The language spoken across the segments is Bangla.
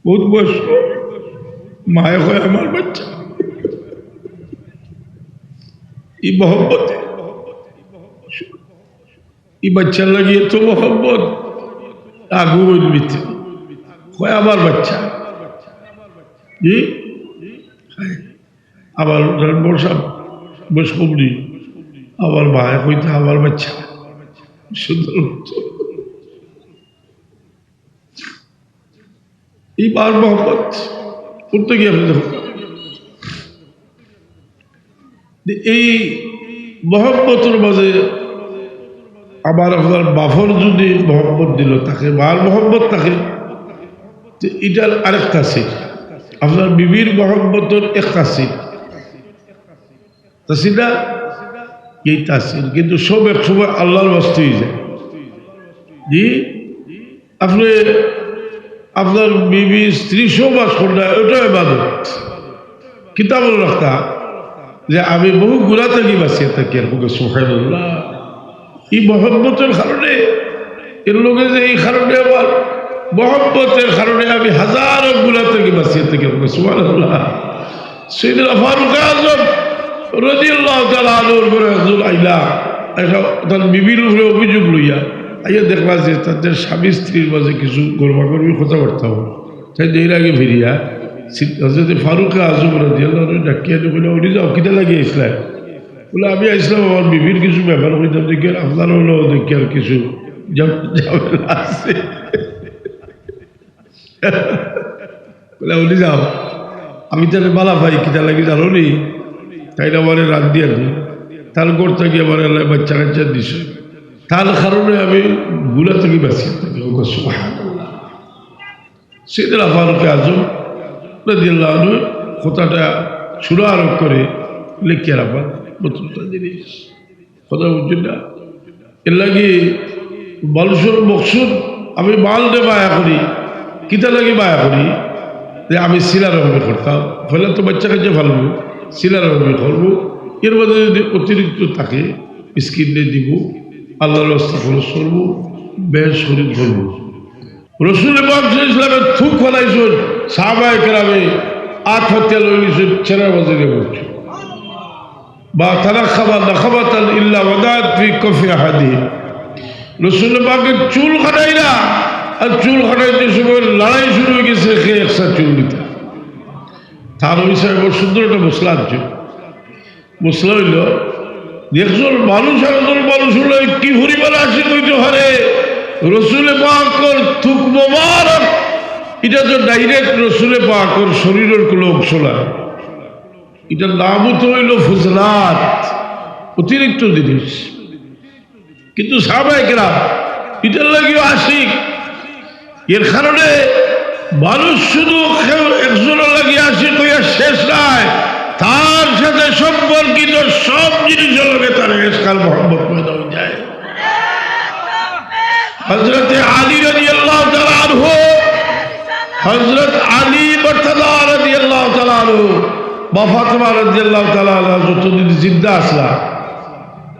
বহুত বয়স্ক মায়ে হয় আমার বাচ্চা ই মোহব্বত ই বাচ্চার লাগিয়ে তো মোহব্বত আগুন মিথ্যে হয় আমার বাচ্চা জি আবার বর্ষা বসকবরি আবার মায়ে হইতে আমার বাচ্চা সুন্দর এই বার মোহাম্মত করতে গিয়ে আপনি দেখুন এই মোহাম্মতের মাঝে আবার আপনার বাফর যদি মোহাম্মত দিল তাকে বার মোহাম্মত থাকে এটার আরেকটা সিট আপনার বিবির মোহাম্মতের একটা সিট তাসিরা এই তাসির কিন্তু সব এক সময় আল্লাহর বাস্তে হয়ে যায় জি আপনি আপনার বিবি স্ত্রী সবাস করলে ওটা ইবাদত কিতাবুল রাখতা যে আমি বহু গুণা থাকি বাঁচিয়ে থাকি আর সুবহানাল্লাহ এই মহব্বতের কারণে এর লোকে যে এই কারণে আমার মহব্বতের কারণে আমি হাজারো গুণা থেকে বাঁচিয়ে থাকি সুবহানাল্লাহ সাইয়েদনা ফারুক আযম রাদিয়াল্লাহু তাআলা আনহুর ঘরে একজন আইলা তার বিবির উপরে অভিযোগ লইয়া আইয়া দেখলা যে তাদের স্বামী স্ত্রীর মাঝে কিছু গর্বাগর্বি কথাবার্তা হল তাই এর আগে ফিরিয়া হযরত ফারুক আযম রাদিয়াল্লাহু আনহু ডাকিয়া বলে ওটি যাও কিটা লাগিয়ে আসলাম বলে আমি আসলাম আমার বিবির কিছু ব্যাপার হইতাম দেখি আপনার হলো দেখি আর কিছু ঝামেলা আছে বলে ওটি যাও আমি তাহলে বালা ভাই কিটা লাগি জানো নি তাই আমার রাত দিয়ে তার ঘর থেকে আমার বাচ্চা কাচ্চা দিছে তার কারণে আমি গুলা থেকে বাঁচিয়ে থাকি সুবহানাল্লাহ সাইয়েদনা ফারুক আযম রাদিয়াল্লাহু আনহু কথাটা সুরা আরোপ করে লিখিয়ে রাখবেন নতুনটা জিনিস কথা বুঝছেন না এর লাগে মানুষের মকসুদ আমি মাল দে বায়া করি কিতা লাগে বায়া করি যে আমি সিলার হবে করতাম ফলে তো বাচ্চা কাছে ফেলবো সিলার হবে করবো এর মধ্যে যদি অতিরিক্ত থাকে স্কিনে দিব আল্লাহর রাস্তা খরচ করবো বেশ শরীর করবো রসুল পাক ইসলামের থুক ফলাইছেন সাহাবায়ে কেরামে আট হত্যা লইছেন ছেড়া বাজারে বলছে বা তারা খাবার না খাবাতাল ইল্লা ওয়াদাত ফি কফি আহাদিহিম রসুল পাকের চুল কাটাই না আর চুল কাটাইতে সময় লড়াই শুরু হয়ে গেছে খেয়ে একসাথে চুল দিতে তার হিসাবে বড় সুন্দর একটা মশলা আছে মশলা হইল একজন মানুষ আর একজন মানুষ হলে কি পরিমাণ আসি কইতে পারে রসুলে পাকর থুক মোবারক এটা তো ডাইরেক্ট রসুলে পাকর শরীরের কোনো অংশ না এটার নামও তো হইল ফুজলাত অতিরিক্ত জিনিস কিন্তু সাহাবায়ে কেরাম এটার লাগিও আশিক এর কারণে মানুষ শুধু একজনের লাগিয়ে আশিক হইয়া শেষ নয় তার সাথে সম্পর্কিত সব জিনিসের লগে তার এসকাল মোহাম্মত পয়দা হয়ে যায় হযরত আলী রাদিয়াল্লাহু তাআলা আনহু হযরত আলী মুর্তজা রাদিয়াল্লাহু তাআলা আনহু বা ফাতেমা রাদিয়াল্লাহু তাআলা আনহা যতদিন জিন্দা আসলা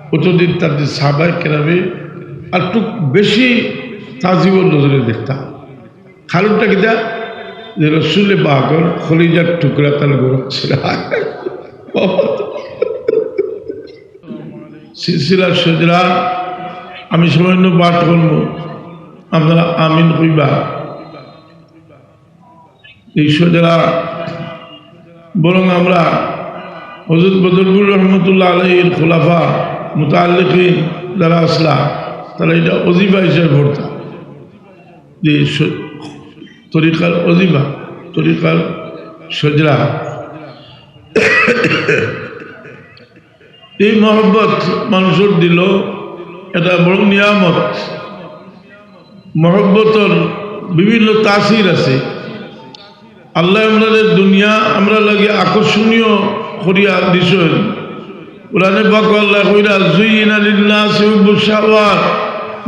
ততদিন তাদের সাহাবায়ে কেরামে আর একটু বেশি তাজিবুর নজরে দেখতাম কারণটা কি দা যে রসুলে পাকের খলিজার টুকরা তার গোড়া ছিল সিলসিলার সজরা আমি সামান্য পাঠ করব আপনারা আমিন কইবা এই সজরা বরং আমরা হযরত বদরুল রহমতুল্লাহ আলাইহির খোলাফা মুতাআল্লিকিন যারা আসলা তারা এটা ওজিফা হিসেবে পড়তা যে তরিকার ওজিফা তরিকার সজরা এই মহব্বত মানুষের দিল এটা বড় নিয়ামত মহব্বতর বিভিন্ন তাসির আছে আল্লাহ আমাদের দুনিয়া আমরা লাগে আকর্ষণীয় করিয়া দিছেন কোরআনে পাক আল্লাহ কইরা যুইনা লিন-নাসি হুব্বুশ শাহাওয়াত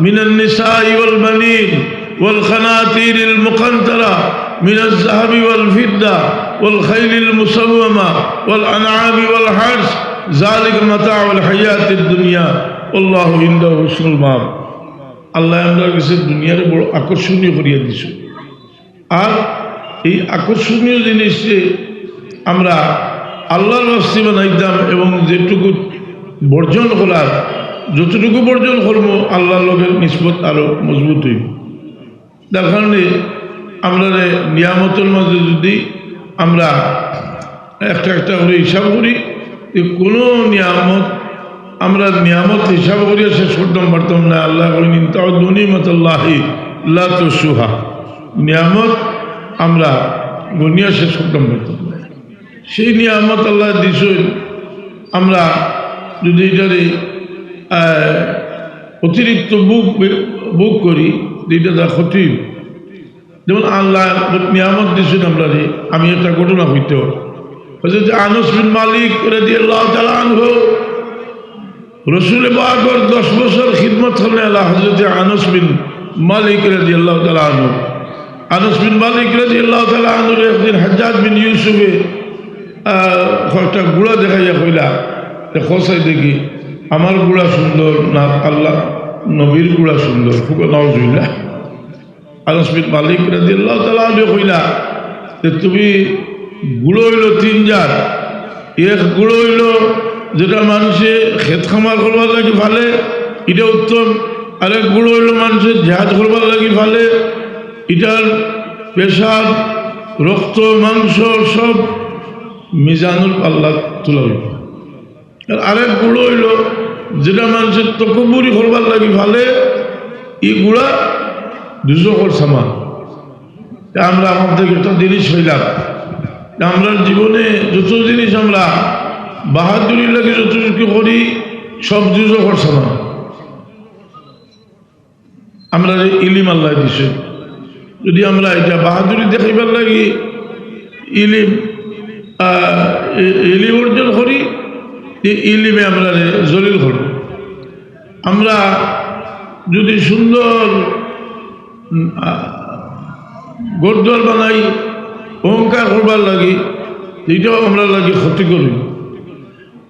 মিনান নিসাই ওয়াল বানিন ওয়াল খানাতিরিল মুকান্তারা মিনাজ যাহাবি ওয়াল ফিদ্দা ওয়াল খাইলিল মুসাওয়ামা ওয়াল আনআমি ওয়াল হারস যালিকা মাতাউল হায়াতিদ দুনিয়া আল্লাহু ইনদাহু হুসনুল মাআব আল্লাহ আমরা কাছে দুনিয়ার বড় আকর্ষণীয় করিয়া দিছ। আর এই আকর্ষণীয় জিনিসে আমরা আল্লাহর রাস্তা বানাইতাম এবং যেটুকু বর্জন করার যতটুকু বর্জন করবো আল্লাহর লোকের নিসবত আরও মজবুত হইব। তার কারণে আমরা নিয়ামতের মাঝে যদি আমরা একটা একটা করে হিসাব করি, কোনো নিয়ামত আমরা নিয়ামত হিসাব করিয়া শেষ করতাম পারতাম না। আল্লাহ বলেন নিয়ামতুল্লাহি লা তুহসুহা, নিয়ামত আমরা গনিয়া শেষ করতাম পারতাম না। সেই নিয়ামত আল্লাহ দিছেন, আমরা যদি এটারে অতিরিক্ত বুক করি এটা তার ক্ষতি। যেমন আল্লাহ নিয়ামত দিছেন আমরা রে, আমি একটা ঘটনা হইতে হযরত আনাস বিন মালিক রাদিয়াল্লাহু তাআলা আনহু রসুল পাকের 10 বছর খিদমত করলেন আল্লাহ। হযরত আনাস বিন মালিক রাদিয়াল্লাহু তাআলা আনহু, আনাস বিন মালিক রাদিয়াল্লাহু তাআলা আনহু একদিন হজ্জাজ বিন ইউসুফে একটা গুড়া দেখাইয়া কইলা, খসাই দেখি আমার গুড়া সুন্দর না আল্লাহ নবীর গুড়া সুন্দর? নাউজুবিল্লাহ। আনাস বিন মালিক রাদিয়াল্লাহু তাআলা আনহু কইলা যে তুমি গুঁড়ো হইল 3 জাত। এক গুঁড়ো হইল যেটা মানুষে খেত খামার করবার লাগে ফালে, এটা উত্তম। আরেক গুঁড়ো হইল মানুষের জাহাজ করবার লাগে ফালে, এটার পেশাব রক্ত মাংস সব মিজানুল পাল্লা তোলা হইল। আর আরেক গুঁড়ো হইল যেটা মানুষের তকবুরি করবার লাগে ফালে, এই গুঁড়া 200 সামান। আমরা আমাদের একটা জিনিস হইলাম, আমরা জীবনে যত জিনিস আমরা বাহাদুরি লাগে যতটুকু করি সব 200 সামান। আমরা ইলিম আল্লাহ দিছে, যদি আমরা এটা বাহাদুরি দেখাইবার লাগি ইলিম অর্জন করি, ইলিমে আমরা জলিল করব। আমরা যদি সুন্দর গোরদুয়ার বানাই অহংকার করবার লাগি, এটাও আমরা লাগি ক্ষতি করি।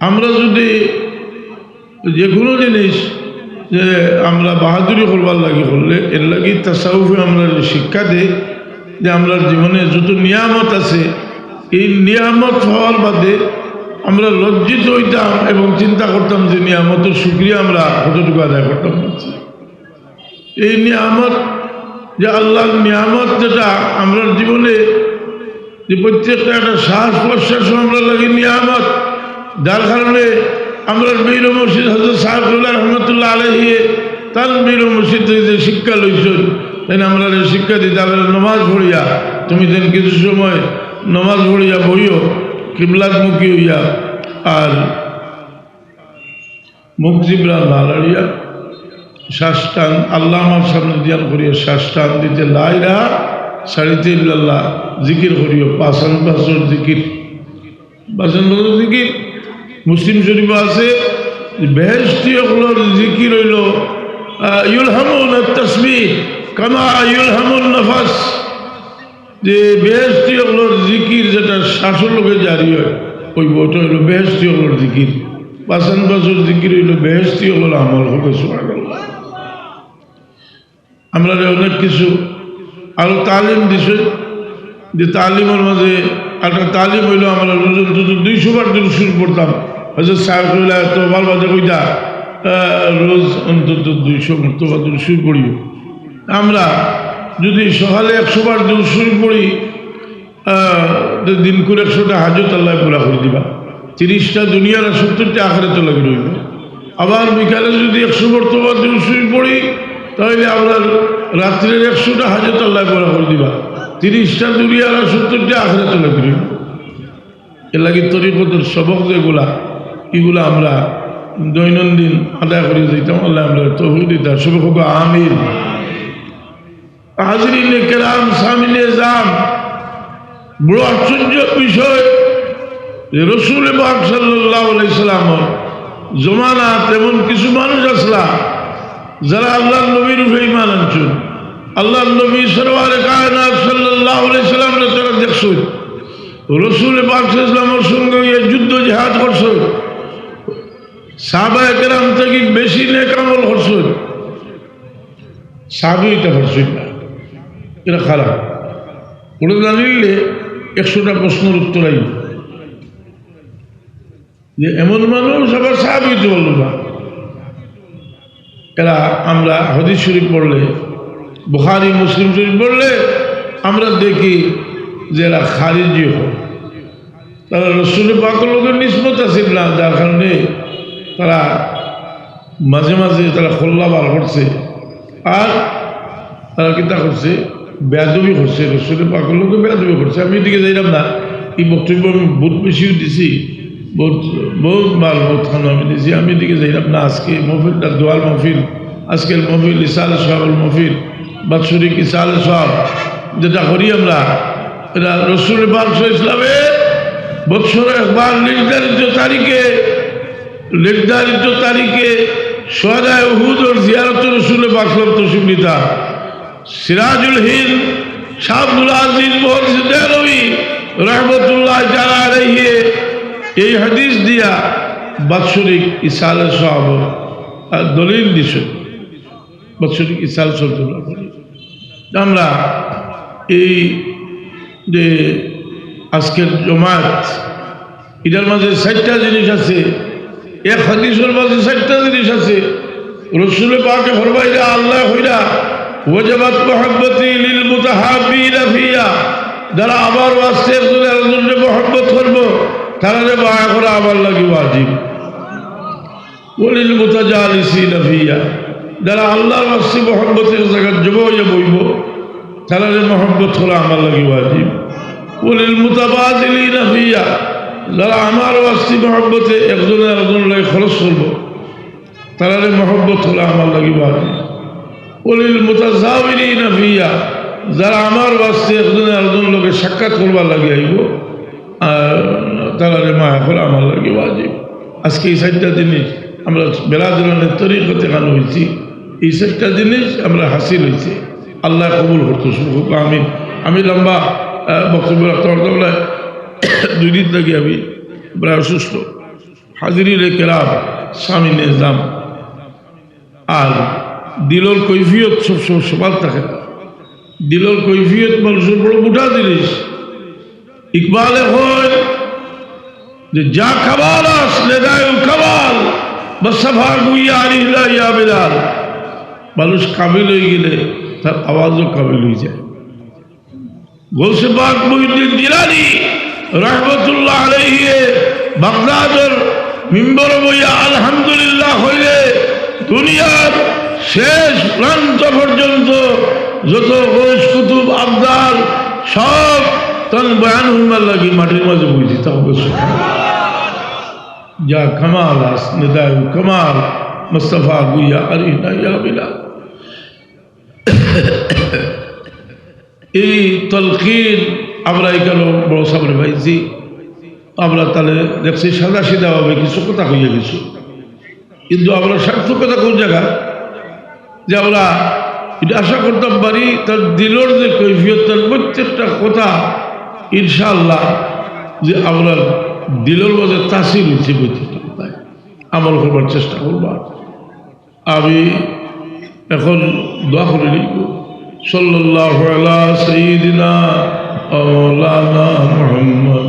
আমরা যদি যে কোনো জিনিস যে আমরা বাহাদুরি করবার লাগি করলে এর লাগি তাসাউফে আমরা শিক্ষা দেয় যে আমরা জীবনে যত নিয়ামত আছে এই নিয়ামত হওয়ার বাদে আমরা লজ্জিত হইতাম এবং চিন্তা করতাম যে নিয়ামতের শুকরিয়া আমরা কতটুকু আদায় করতাম পারছি। এই নিয়ামত যে আল্লাহর নিয়ামত, যেটা আমরা জীবনে যে প্রত্যেকটা একটা শ্বাস প্রশ্বাস আমরা লাগে নিয়ামত, যার কারণে আমরা বীর মসজিদ হযরত সাহেবুল্লাহ রহমতুল্লাহ আলাইহি তার বীর মসজিদ যে শিক্ষা লইছেন, তাই আমরা শিক্ষা দিতে আমরা নমাজ পড়িয়া তুমি যেন কিছু সময় নমাজ পড়িয়া বইও কিবলাতমুখী হইয়া আর মুখ জিবরা না লড়িয়া শ্বাস টান আল্লাহ আমার সামনে দিয়ান করিয়া শ্বাস টান দিতে লা ইলাহা সারিতে ইল্লাল্লাহ জিকির করিও 5 বছর জিকির 5 বছর জিকির। মুসলিম শরীফ আছে বেহেশতি হলোর জিকির হইল ইউলহামুন তাসবিহ কামা ইউলহামুন নফস, যে বেহেশতি হলোর জিকির যেটা শ্বাসের লোকে জারি হয় ওই বইটা হইল বেহেশতি হলোর জিকির। 5 বছর জিকির হইল বেহেশতি হলোর আমল হবে। সুবহানাল্লাহ। আমরা অনেক কিছু আরো তালিম দিছে, যে তালিমের মাঝে একটা তালিম হইল আমরা রোজ 200 বার দুরূদ পড়তাম। হযরত সাহেব কইলা তো বারবাদে কইতা রোজ অন্তত 200 মর্তবা দুরূদ পড়ি। আমরা যদি সকালে 100 বার দুরূদ পড়ি, দিন করে 100টা হাজত আল্লাহ পুরা করে দিবা, 30টা দুনিয়ার 70টা আখিরাতে লাগি রইব। আবার বিকালে যদি 100 মর্তবা দুরূদ পড়ি, তাহলে আমরা রাত্রের 100টা হাজত আল্লাহ পুরা করে দিবা, 30টা দুনিয়ার 70টা আখিরাতে লাগি রইব। এর লাগি তরিকতের সবক যেগুলা এগুলো আমরা দৈনন্দিন আদায় করে দিতাম। আল্লাহ আমরা তৌফিক দিতা। সবাই হোক আমিন। হাজরিন কেরাম সামিনে জাম, বড় আশ্চর্য বিষয় যে রসুল পাক সাল্লাল্লাহু আলাইহি সাল্লামের জমানা তেমন কিছু মানুষ আসলা যারা আল্লাহর নবীর উপরে ঈমান আনছেন। আল্লাহর নবী সরওয়ারে কায়নাত সাল্লাল্লাহু আলাইহি সাল্লাম তারা দেখছেন, রসুল পাক সাল্লাল্লাহু আলাইহি সাল্লামের সঙ্গে যুদ্ধ জিহাদ করছেন, সাহাবায়ে কেরাম থেকে বেশি নেক আমল করছেন। সাহাবী হইতে পারছেন না, এটা খারাপ। ওটা জানিলে 100টা প্রশ্নের উত্তর আইব যে এমন মানুষ আবার সাহাবী হইতে পারল না। এরা আমরা হাদিস শরীফ পড়লে, বুখারী মুসলিম শরীফ পড়লে আমরা দেখি যে এরা খারিজি হয়, তারা রসুল পাকের লোকের নিসবত আছিল না, যার কারণে তারা মাঝে মাঝে তারা খোল্লা বার করছে, আর তারা কিতা করছে, বেয়াদবি করছে, রসুল পাকের লোকে বেয়াদবি করছে। আমি এদিকে যাইলাম না, এই বক্তব্য আমি বহুত বেশিও দিছি, বহুত মাল বহুত খানো আমি দিছি, আমি এদিকে যাইলাম না। আজকে মহফিলটা দোয়াল মহফিল, আজকের মহফিল ইসালে সাহাবুল মহফিল, বাৎসরিক ইসালে সাহাব যেটা করি আমরা, এটা রসুল পাক ইসলামের বৎসরে একবার নির্ধারিত তারিখে সোহাদায়ে উহুদ और জিয়ারত রসুল পাক তশরিফ নিতা। সিরাজুল হিন্দ শাহ আব্দুল আজিজ মুহদ্দিস দেহলভী রহমতুল্লাহ তাআলা আলাইহি এই হাদিস দিয়া বাৎসরিক ইসালে সাহাব দলিল দিছে, বাৎসরিক ইসালে সাহাব। আমরা এই যে আজকের জমাত, এটার মাঝে 4টা জিনিস আছে, এক হাদিসের মাঝে 4টা জিনিস আছে। রসুল পাকে ফরমাইলা আল্লাহ হইলা ওয়াজাবাত মুহাব্বতি লিল মুতাহাব্বিনা ফিয়া, যারা আমার ওয়াস্তে একজনের আরেকজনকে মহব্বত করবো তারা মায়া করা আমার লাগি ওয়াজিব। ওয়ালিল মুতাজালিসিনা ফিয়া, যারা আল্লাহর ওয়াস্তে মহব্বতের জায়গায় জমা হইয়া বইব তারা মহব্বত করা আমার লাগি ওয়াজিব। ওয়ালিল মুতাবাদিলিনা ফিয়া, যারা আমার ওয়াস্তে মহব্বতে একজনের আরেকজন লাগে খরচ করবো তারা মহব্বত করা আমার লাগি ওয়াজিব। ওয়ালিল মুতাজাওয়িরিনা ফিয়া, যারা আমার ওয়াস্তে একজনের আরেকজন লোকে সাক্ষাৎ করবার লাগে আইব তারা মায়া করা আমার লাগে ওয়াজিব। আজকে এই 4টা জিনিস আমরা বেলাদুলানের তরিকতে কান হয়েছি, এই 4টা জিনিস আমরা হাসিল হয়েছি। আল্লাহ কবুল করতো সুখ। আমিন। আমি লম্বা বক্তব্য রাখতে পারতাম না, 2 দিন থেকে আমি প্রায় অসুস্থ। হাজিরিন কেরাম স্বামী নিজাম, আর দিলর কৈফিয়ত সবসময় সবার থাকে না। দিলর কৈফিয়ত মানুষের বড় মোটা জিনিস। ইকবালে হয় যে যা কামাল আসলে কামাল বসফা গুইয়া আলিল্লাহ ইয়া বিলাল, মানুষ কামিল হয়ে গেলে তার আওয়াজও কামিল হয়ে যায়। গৌসে পাক মুহিউদ্দিন জিলানী রহমতুল্লাহ আলাইহি বাগদাদের মিম্বর বইয়া আলহামদুলিল্লাহ হইলে দুনিয়ার শেষ প্রান্ত পর্যন্ত যত গৌস কুতুব আবদাল সব তন বয়ান হুমার লাগি মাটির মাঝে বুঝি তা হবে। যা কামাল আস নিদায় কামাল মুস্তাফা গুইয়া আলিল্লাহ ইয়া বিলাল। এই তলকিন আমরা এখানে বড় সামনে পাইছি, আমরা তাহলে দেখছি সাদা সিধা ভাবে কিছু কথা হইয়া গেছি, কিন্তু আমরা সার্থকতা কোন জায়গা যে আমরা এটা আশা করতাম পারি তার দিলর যে কৈফিয়ত, তার প্রত্যেকটা কথা ইনশাআল্লাহ যে আমরা দিলর মাঝে তাসির হয়েছে, প্রত্যেকটা কথায় আমল করবার চেষ্টা করবা। আমি এখন দোয়া করে লিখব সাল্লাল্লাহু আলা সাইয়্যিদিনা মাওলানা মুহাম্মদ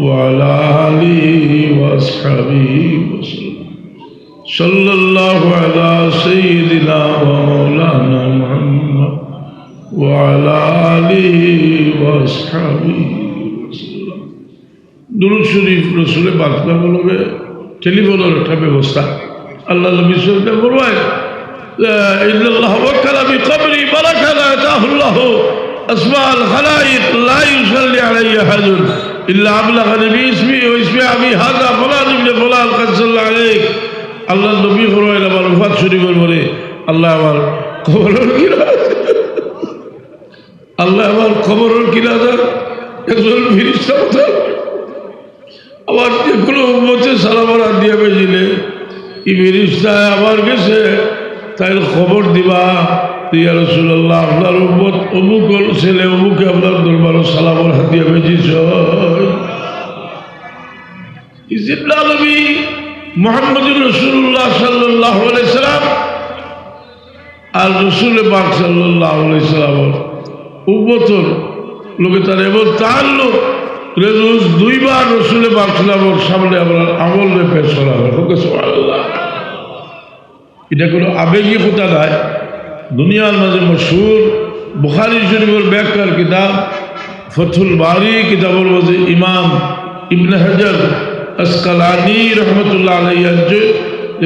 ওয়া আলা আলিহি ওয়া আসহাবিহি ওয়াসাল্লাম। সাল্লাল্লাহু আলা সাইয়্যিদিনা মাওলানা মুহাম্মদ ওয়া আলা আলিহি ওয়া আসহাবিহি ওয়াসাল্লাম। দুরূদ শরীফ রাসূল পাক বলবে টেলিফোনের একটা ব্যবস্থা আল্লাহ নবী সাল্লাল্লাহু আলাইহি ওয়াসাল্লাম বলেন لا إلا الله وكل بقبري بركة لا أتاه الله أسماء الخلائق لا يصلي علي أحد إلا أبلغني باسمي واسم أبي هذا فلان ابن فلان قد صلى عليك। আল্লাহ নবী ফরমাইল আমার ওফাত শরীফের পরে আল্লাহ আমার কবরের কিনারা, আল্লাহ আমার কবরের কিনারা একজন ফেরেশতা মতো আমার যে কোনো উম্মতে সালাম দিয়ে বেজিলে এই ফেরেশতা আমার কাছে তাই খবর দিবা ইয়া রাসূলুল্লাহ আপনার উম্মত অমুক ছেলে অমুকে আপনার দরবারে সালামের হাতিয়া বেজিছ। ইজিবলা নবী মুহাম্মদুর রাসূলুল্লাহ সাল্লাল্লাহু আলাইহি সাল্লাম আর রসুল পাক সাল্লাল্লাহু আলাইহি সাল্লাম উম্মতর লোকে তার এমন তার লোক রোজ দুইবার রসুল পাক সাল্লামের সামনে আমরা আমল পেশ করা হয়। সুবহানাল্লাহ। এটা কোনো আবেগী কথা নয়, দুনিয়ার মাঝে মশহুর বুখারী শরীফের ব্যাখ্যার কিতাব ফথুল বারি কিতাবের মাঝে ইমাম ইবনে হাজার আসকালানি রহমতুল্লাহ আলাইহি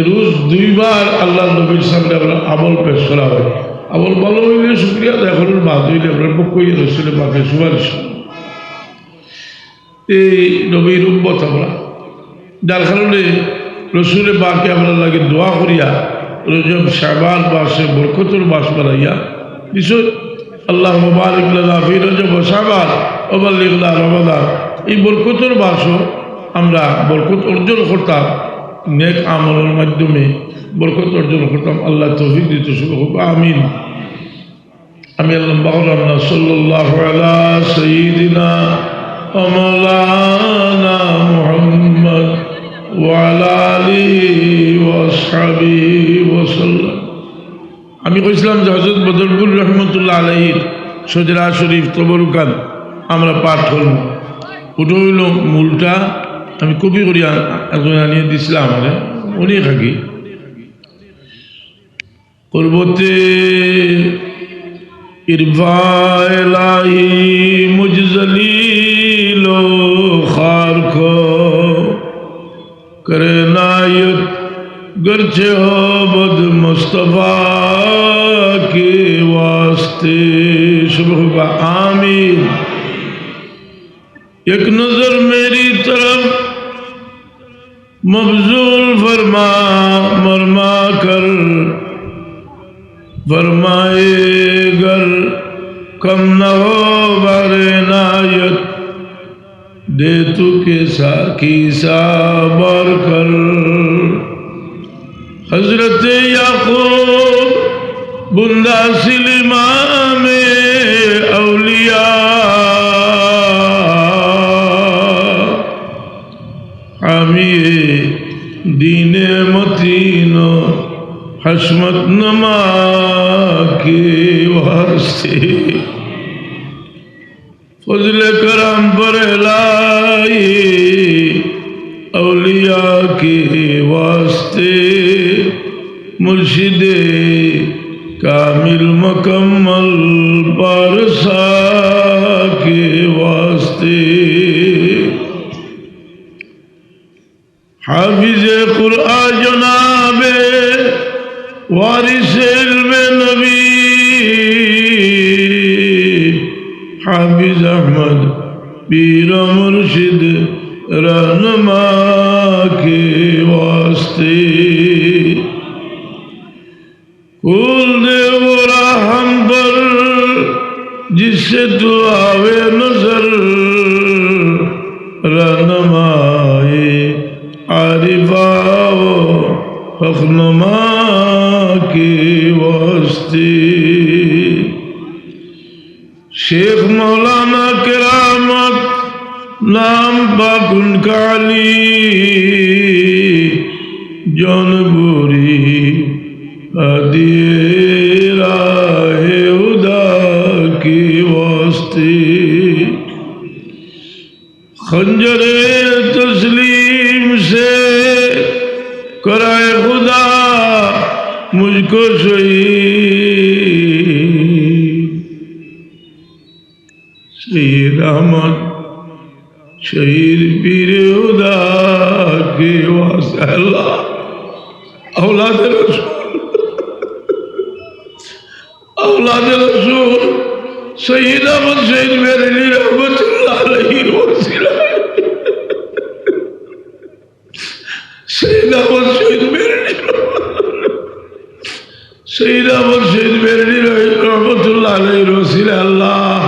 রোজ দুইবার আল্লাহ নবীর সামনে আমরা আমল পেশ করা হয়। আমল ভালো হইলে শুক্রিয়া, দেখানোর বাদ হইলে আপনার পক্ষ রসুলের পাকে সুপারিশ। এই নবীর উম্মত আমরা, যার কারণে রসুলের পাকে আমরা লাগে দোয়া করিয়া রজব শাবান মাসে বরকতুল মাস বানাইয়া বিষয় আল্লাহ মুবারিক লানা ফি রজব ওয়া শাবান ওয়া বাল্লিগনা রমাদান। এই বরকতুল মাসও আমরা বরকত অর্জন করতাম, নেক আমলের মাধ্যমে বরকত অর্জন করতাম। আল্লাহ তৌফিক দিত। আমিন। আমি আল্লাহ বাউলানা সাল্লাল্লাহু আলা সাইয়্যিদিনা ওয়া মাওলানা মুহাম্মদ ওয়া আলা আলিহি ওয়া আসহাবিহি ওয়া সাল্লাম। আমি কইছিলাম যে হযরত বদরপুর রহমতুল্লাহ আলাইহির সজরা শরীফ তবরুকান আমরা পাঠ করব। ওটা হইল মূলটা আমি কপি করিয়া একজন আনিয়ে দিছিলাম আমাদের, উনি থাকি পর্বতে ইরফাইলাহি মুজজলিলো খারখো করে নায়ত গরচে হো বদ মুস্তফা के वास्ते। सुबह आमीन। एक नजर मेरी तरफ मबजूल फरमा मरमा कर फरमाए गर कम न हो बारे नायत दे तू के साकी साबर कर। हजरत याकूब बुंदा सिलिमा में औलिया आमिए दीने मतीनो हशमत नमा के वास्ते फजल करम पर लाई औलिया के वास्ते मुर्शिदे कामिल मुकम्मल पारसा के वास्ते हाफिज़े कुरआन जनाबे वारिसे इल्मे नबी हाफिज़ अहमद पीर मुर्शिद रहनुमा के वास्ते कुल दे वो राहम पर जिससे तू आवे नजर रहनुमाए आरिफाओ हक़नुमा के वास्ते शेख मौलाना किरामत नाम पाक उनका अली जौनपुरी आदिए राहे हुदा के वास्ते खंजरे तस्लीम से कराए खुदा मुझको शहीद शहीद अहमद शहीद पीर हुदा के वास्ते। अल्लाह औलाद रसूल शहीद अहमद शहीद मेरे लिए रहमतुल्लाह अलैहि वसीला शहीद अहमद शहीद मेरे लिए शहीद अहमद शहीद मेरे लिए रहमतुल्लाह अलैहि वसीला। अल्लाह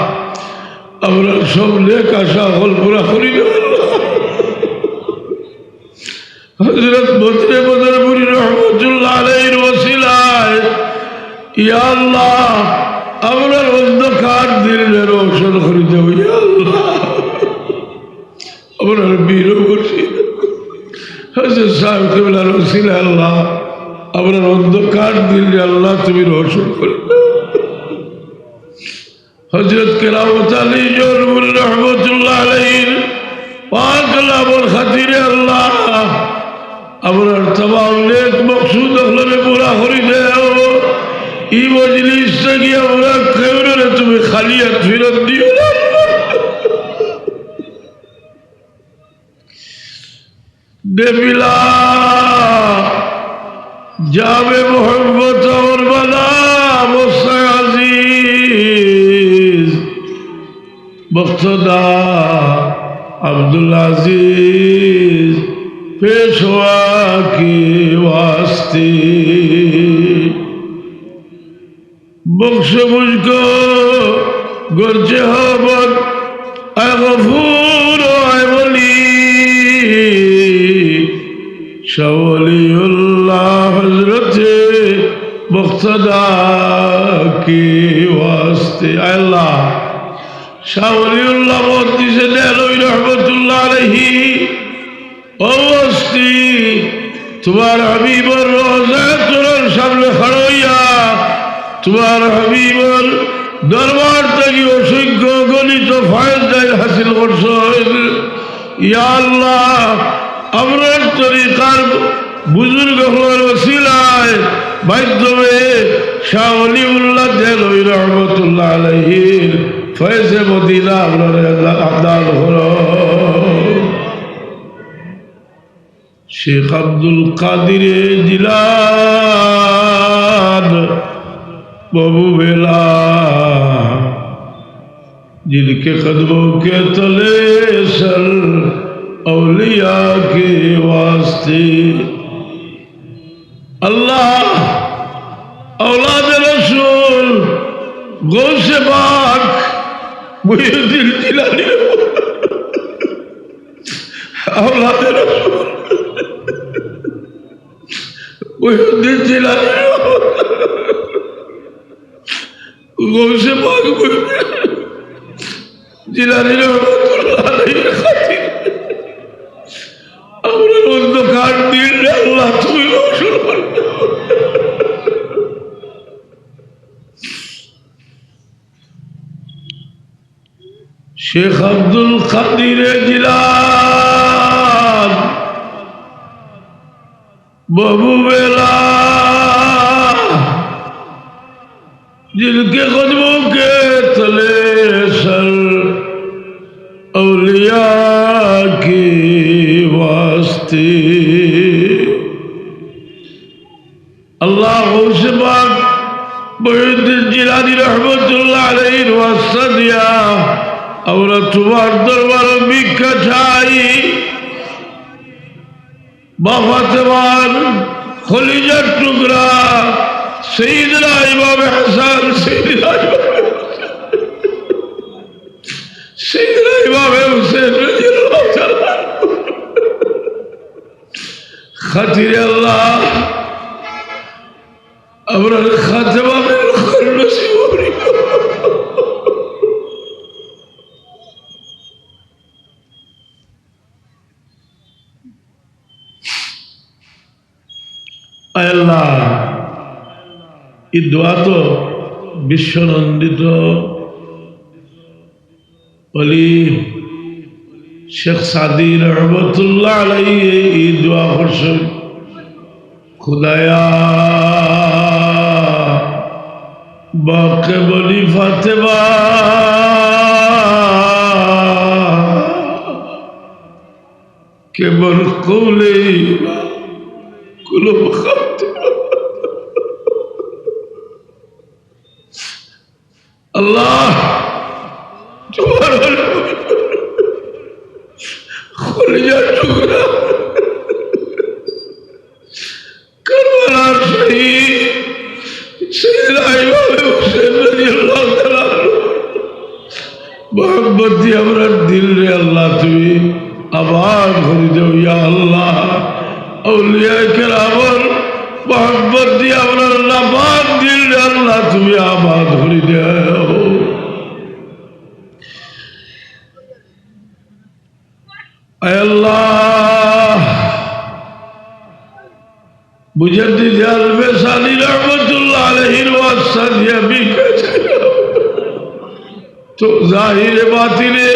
আমরা সব নেক আশা হল পুরা করি না। হযরত বদরে বদরপুরি রহমতুল্লাহ আলাইহির ওসিলায় ইয়া আল্লাহ আমরার অন্ধকার দিলের রোশন করে দাও ইয়া আল্লাহ। আমরার বীর মুর্শিদ হযরত সাহেব কিবলার ওসিলা আল্লাহ আমরা অন্ধকার দিলে আল্লাহ তুমি রোশন করে হযরত কেরামত আলী জরমুল রহমতুল্লাহ আলাইহির পাক কালামের খাতিরে আল্লাহ আমরার तमाम নেক মকসুদ হলরে পুরা করে দাও এই মজলিস থেকে আমরা কেউরে তুমি খালি হাত ফিরত দিও না দেবিলা जावे मोहब्बत और बना मुझसे अजीज मुक्तदा अब्दुल अजीज पेशवा के वास्ते बख्श मुझको गुरजे हबत ऐ गफूर ऐ वली शवलियुल्लाह हजरत मुक्तदा के वास्ते अल्लाह शवलियुल्लाह मोती से देलोई रहमतुल्लाह अलैहि वास्ते तुम्हारा हबीब और रोज़ा तुरर सामने खड़ोया तुम्हारा हबीब और दरबार तक असंख्य गणित फायदा हासिल करছো या अल्लाह আমরার তরিকার বুজুর্গ হওয়ার ওসিলায় মাধ্যমে শাহ ওলিউল্লাহ দেলোই রহমতুল্লাহ আলাইহির ফয়েজে মদিনা আপনার আদান হলো শেখ আব্দুল কাদির জিলান बाबू बेला जिनके कदमों के तले सर औलिया के वास्ते अल्लाह औलाद रसूल गौसे पाक मुहिउद्दीन जिलानी औलाद रसूल मुहिउद्दीन जिलानी गौसे पाक जिलानी रहमतुल्लाह अलैहि खातिर আমরা অন্ধকার দিন আল্লাহ তুমি রোশন করে শেখ আব্দুল কাদির জিলান বাবু বেলা जिनके कदमों के तले सर औलिया के वास्ते अल्लाह गौसे पाक मुहिउद्दीन जिलानी रहमतुल्लाह अलैहि वास्ता दिया और तुम्हार दरबार भिक्षा चाई बाबा तुम्हार खलीजार टुकड़ा सैयदना इमाम हसन सैयदना इमाम हुसैन रज़ियल्लाहु ताला खातिर अल्लाह अमर खातिमा में नसीब हो रही अल्लाह এই দোয়া তো বিশ্বনন্দিত অলি শেখ সাদি রহমতুল্লাহ আলাইহি এই দোয়া করছেন খুদায়া বাকে বলি ফাতেমা কেবল কৌলে কুলুব খাতিমা अल्लाह तुम्हारा खुलिया टुकड़ा करबलार शहीद सैयदना इमाम हुसैन रज़ियल्लाहु ताला मोहब्बत दी हमरा दिल रे अल्लाह तुमी आबाद कर दो या अल्लाह औलिया किरामर मोहब्बत दी हमरा नाबाद दिल रे अल्लाह तुमी आबाद कर दो अल्लाह मुजद्दिद تو ظاہر باطنے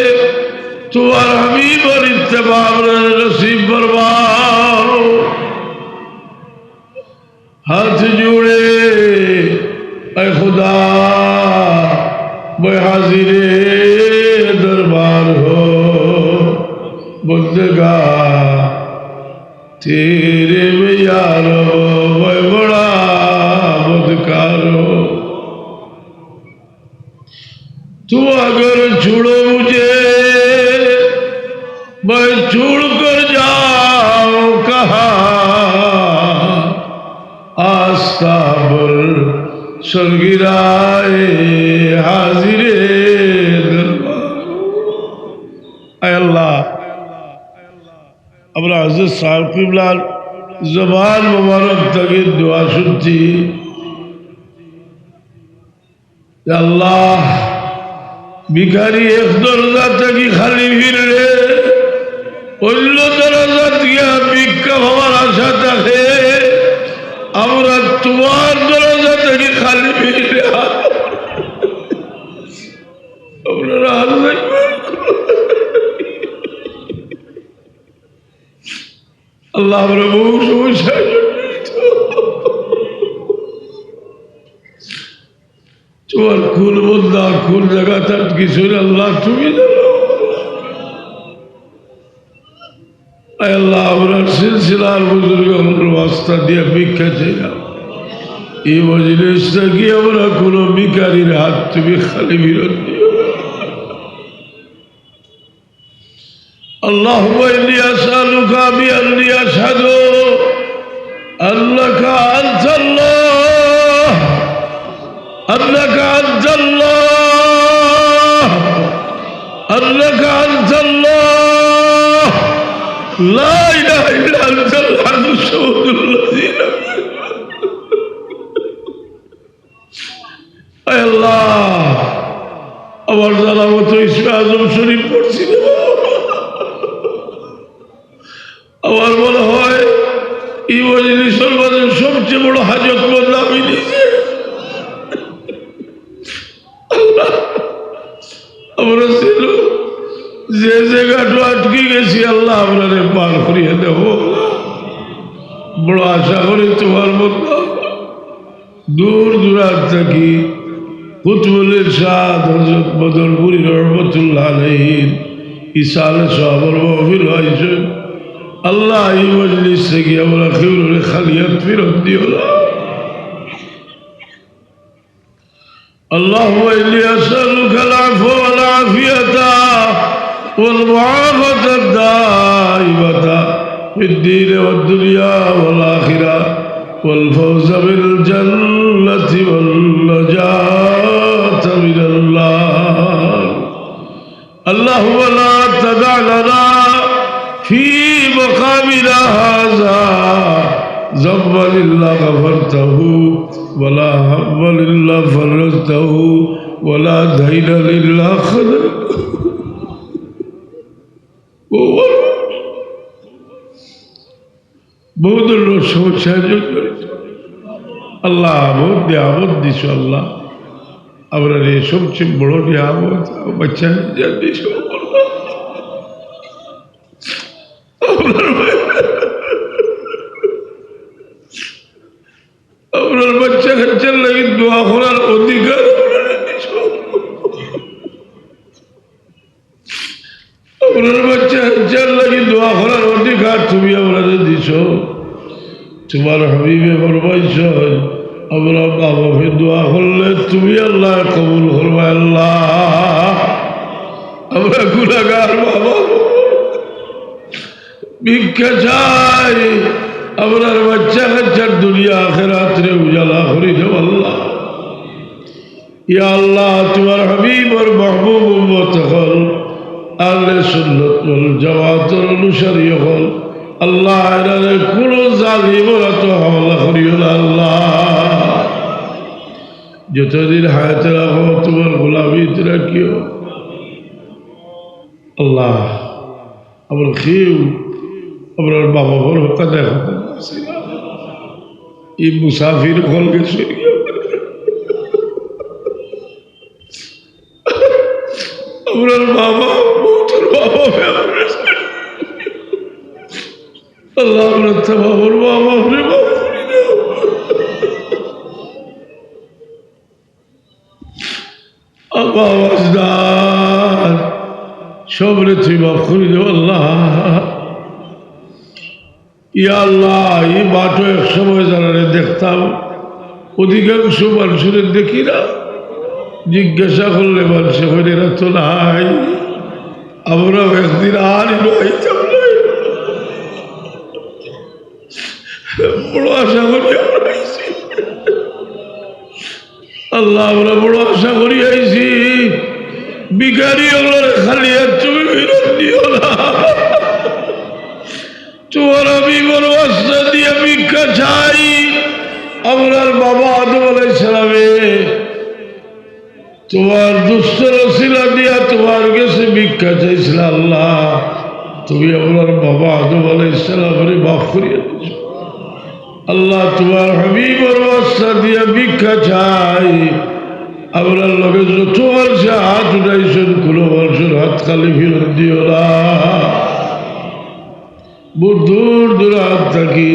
تو اور حبیب اور اتباع نصیب فرماؤ ہاتھ جوڑے اے خدا میں حاضر دربار ہو بندگاہ تیرے میں یارو میں بڑا بدکار ہو تو اگر چھوڑو مجھے میں چھوڑ کر جاؤں کہاں آستابر سر گرائے حاضر دربار اے اللہ ابر حضرت صاحب قبلان زبان مبارک تک دعا سنتی یا اللہ ভিখারি এক দরজা থেকে খালি ফিরলে অন্য দরজা দিয়ে ভিক্ষা হওয়ার আশা থাকে আমরা তোমার দরজা থেকে খালি ফিরলে আপনারা আল্লাহ আমরা বহু সমস্যা তোমার কোন বন্ধা কোন জায়গা তার কিছু আল্লাহ তুমি জানো আল্লাহ আমরা সিলসিলার বুজুর্গ রাস্তা দিয়ে ভিক্ষা চাইলাম এই মজলিসটা কি আমরা কোনো ভিখারির হাত তুমি খালি বিরত দিও আল্লাহুম্মা ইন্নী আসআলুকা বিআন্নী আশহাদু আন্নাকা আনতাল্লাহ أنك أنت الله أنك أنت الله لا إله إلا أنت الحق الصمد الذي لم يلد أي الله আমার জানা মতো ইসমে আজম শরীফ পড়ছি আমার মনে হয় এই মজলিসের মধ্যে সবচেয়ে বড় হাজতমন্দ আমি নিজে আমরা ছিল যে জায়গাটা আটকে গেছি আল্লাহ আপনারে পার করিয়ে দেব বড় আশা করি তোমার মতো দূর দূরান্ত থাকি কুতুবুল ইরশাদ হযরত বদরপুরি রহমাতুল্লাহ আলাইহির ইসালে সাহাবার মাহফিল হয়েছে আল্লাহ এই মজলিস থেকে আমরা কেউ খালিয়াত ফেরত দিও না اللهم إني أسألك العفو والعافية والمعافاة الدائمة في الدين والدنيا والآخرة والفوز بالجنة والنجاة من النار اللهم لا تدع لنا في مقامنا هذا ذنبا إلا غفرته ولا هما إلا فرجته ولا دينا إلا خلقته बहुत लोग सोच है जो अल्लाह बहुत नियामत दिशो अल्लाह अब रे सबसे बड़ो नियामत बच्चा जल्दी सो আপনার বাচ্চা কাচ্চার লাগি দোয়া করার অধিকার আপনার বাচ্চা কাচ্চার লাগি দোয়া করার অধিকার তুমি আপনাদের দিছ তোমার হাবিবে ফরমাইছ আমরা মা বাপে দোয়া করলে তুমি আল্লাহ কবুল করবে আল্লাহ আমরা গুনাহগার বাবা ভিক্ষা চাই আপনার বাচ্চা কাচ্চার দুনিয়া আখিরাত রে উজালা করে দেব আল্লাহ ইয়া আল্লাহ তোমার হাবিব আর মাহবুব উম্মত হল আহলে সুন্নাত ওয়াল জামাতের অনুসারী হল আল্লাহ এর কোন জালিমরা তো হামলা করিও না আল্লাহ যতদিন হায়াতে রাখো তোমার গোলামিতে রাখিও আল্লাহ আমার খেয়েও আপনার বাবা বড় কথা কথা এই মুসাফির ফল গেছে আপনার বাবা তোর বাবা আল্লাহ আপনার বাবার বাবা আপনি বাবা আওয়াজদার সবরে তুই মাফ করে দেব আল্লাহ। ইয়া আল্লাহ, এই বাটো এক সময় যারা দেখতাম অধিকাংশ মানুষের দেখি না, জিজ্ঞাসা করলে মানুষে হইলে এরা তো নাই, আমরাও একদিন আর আইতাম নাই, বড় আশা করি আমরা আইছি আল্লাহ, আমরা বড় আশা করি আইছি। বিকারি হলো খালি আর তুমি বিরোধ দিও না, তোমার আমি বড় আশা দিয়ে ভিক্ষা চাই। আমরার বাবা আদম আলাইহিস সালামে তোমার দুষ্ট রসিলা দিয়া তোমার কাছে ভিক্ষা চাইছিল আল্লাহ, তুমি আপনার বাবা আদম আলাইহিস সালামের মাফ করিয়া দিয়েছ আল্লাহ। তোমার হাবিবের ওয়াস্তা দিয়া ভিক্ষা চাই, আপনার লগে যত মানুষে হাত উঠাইছেন কোনো মানুষের হাত খালি ফিরত দিও না। বহু দূর দূরান্ত থাকি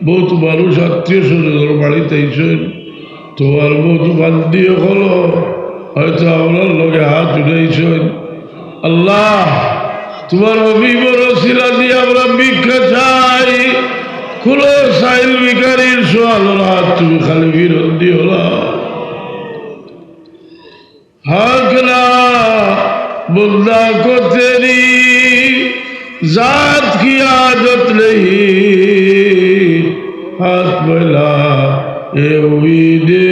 বহুত মানুষ আত্মীয় স্বজনের বাড়িতে আইছেন, তোমার বহুত বান্দিও হলো হয়তো আপনার লগে হাত উঠাইছেন আল্লাহ। তোমার হাবিবের ওসিলা দিয়ে আমরা ভিক্ষা চাই, কোনো সাইল ভিখারির সোয়ালের হাত তুমি খালি ফিরত দিও না। হাকনা বন্দা को तेरी जात की आदत नहीं, हाथ मिला ए उम्मीदे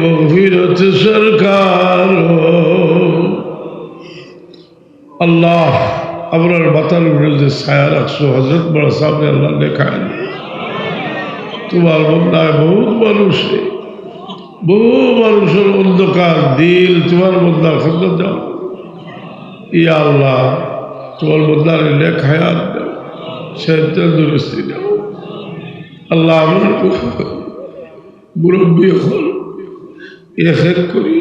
मगफिरत सरकार अल्लाह। আপনার মাথার বিরুদ্ধে ছায়া রাখছো হজরত বড় সামনে আল্লাহ লেখায় তোমার বন্ধায় বহু মানুষের অন্ধকার দিল তোমার বন্ধার খন্দন দাও। ইয়া আল্লাহ, তোমার বন্ধার লেখায়াত দাও, সেটার দুরস্তি দাও আল্লাহ। আমার মুরব্বী হল এক করি,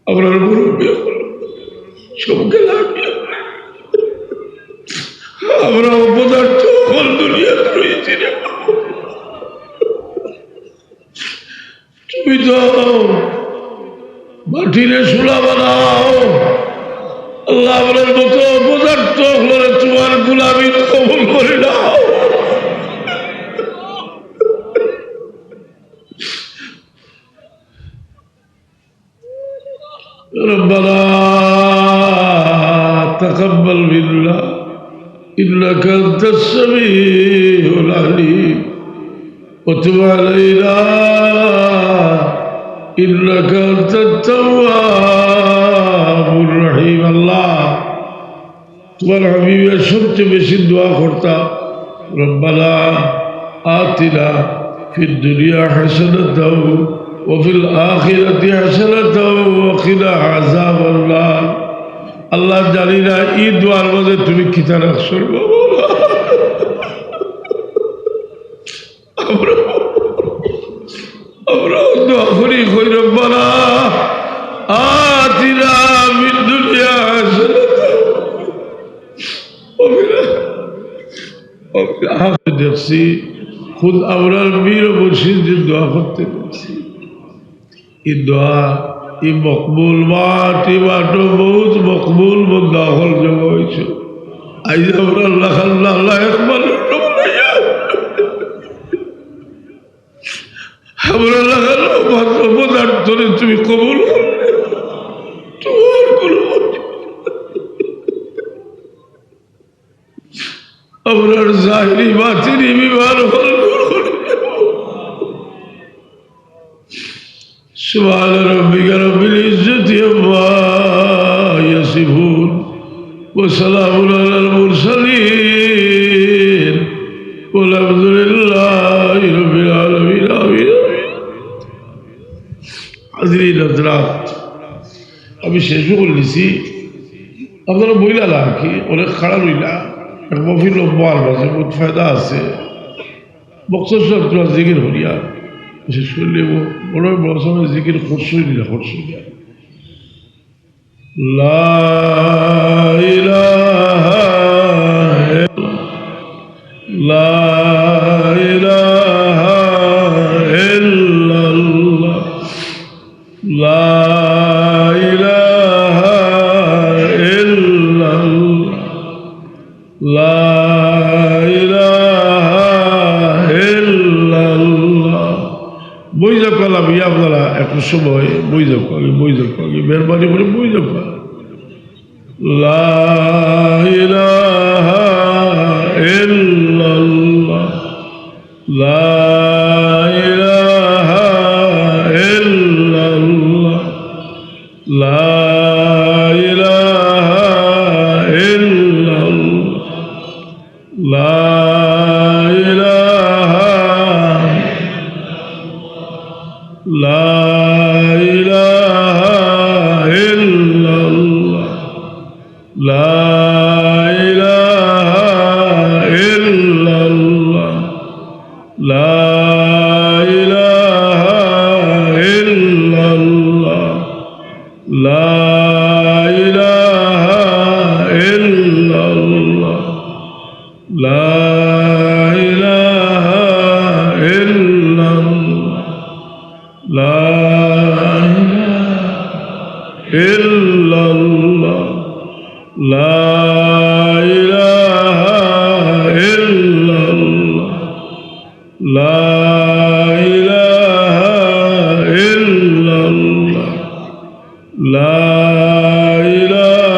আপনার মুরব্বী হল সবকে লাগিয়ে আমরা অপদার্থ হল দুনিয়াতে রয়েছি রে। তুমি তো মাটিরে সুলা বানাও আল্লাহ, আপনার মতো অপদার্থ হলে তোমার গুলামি কবুল করে নাও। ربنا تقبل منا إنك أنت السميع العليم وتب علينا إنك أنت التواب الرحيم الله তোমার হাবিবের সবচেয়ে বেশি দোয়া করতাম রব্বানা আতিনা ফিদ দুনিয়া হাসানাতাও ওয়া ফিল আখিরাতি হাসানাতাও ওয়া কিনা আযাবান্নার। আল্লাহ জানি না এই দোয়ার মধ্যে তুমি কি তা রাখছো বাবা, আমরা দোয়া করি কই রব্বানা আতিনা ফিদ দুনিয়া হাসানাতাও দেখছি খুদ আমরা বীর মুর্শিদ দোয়া করতে পারছি। এই দোয়া এই মকবুল মাটি মাটো বহুত মকবুল বন্ধা হল জমা হয়েছে। আজ আমরা আল্লাহ আল্লাহ আল্লাহ একবার আমরা লাগালো মাত্র পদার্থরে তুমি কবুল তোমার কোনো আপনার জাহিরি বাতিনি বিমান হল سبحان ربك رب العزة عما يصفون وسلام على المرسلين والحمد لله رب العالمين آمين। হাজরিন হযরত, আমি শেষও বলেছি আপনারা বইলা রাখি অনেক খারাপ হইলা এক মফিল লম্বার মাঝে বহুত ফায়দা আছে। বক্সর সব তোমার জিকির হরিয়া বিশেষ করলে বড় বড় সময় জিকির খরচই নিলা খরচই নিলা লা ইলাহা লা ইলাহা ইল্লাল্লাহ লা ইলাহা ইল্লাল্লাহ লা ইলাহা ইল্লাল্লাহ বই যাক ইয়া আপনারা একটু সময় বই যাক মেহরবানি করে বই যাক লা ইলাহা ইল্লাল্লাহ লা ইলাহা ইল্লাল্লাহ লা ইলাহা ইল্লাল্লাহ লা ইলাহা লা ইলাহা ইল্লাল্লাহ লা ইলাহা ইল্লাল্লাহ লা ইলাহা ইল্লাল্লাহ লা ইলাহা ইল্লাল্লাহ লা ইলাহা ইল্লাল্লাহ লা ইল্লাল্লাহ লা ইলাহা ইল্লাল্লাহ লা ইলাহা ইল্লাল্লাহ লা ইলাহা ইল্লাল্লাহ লা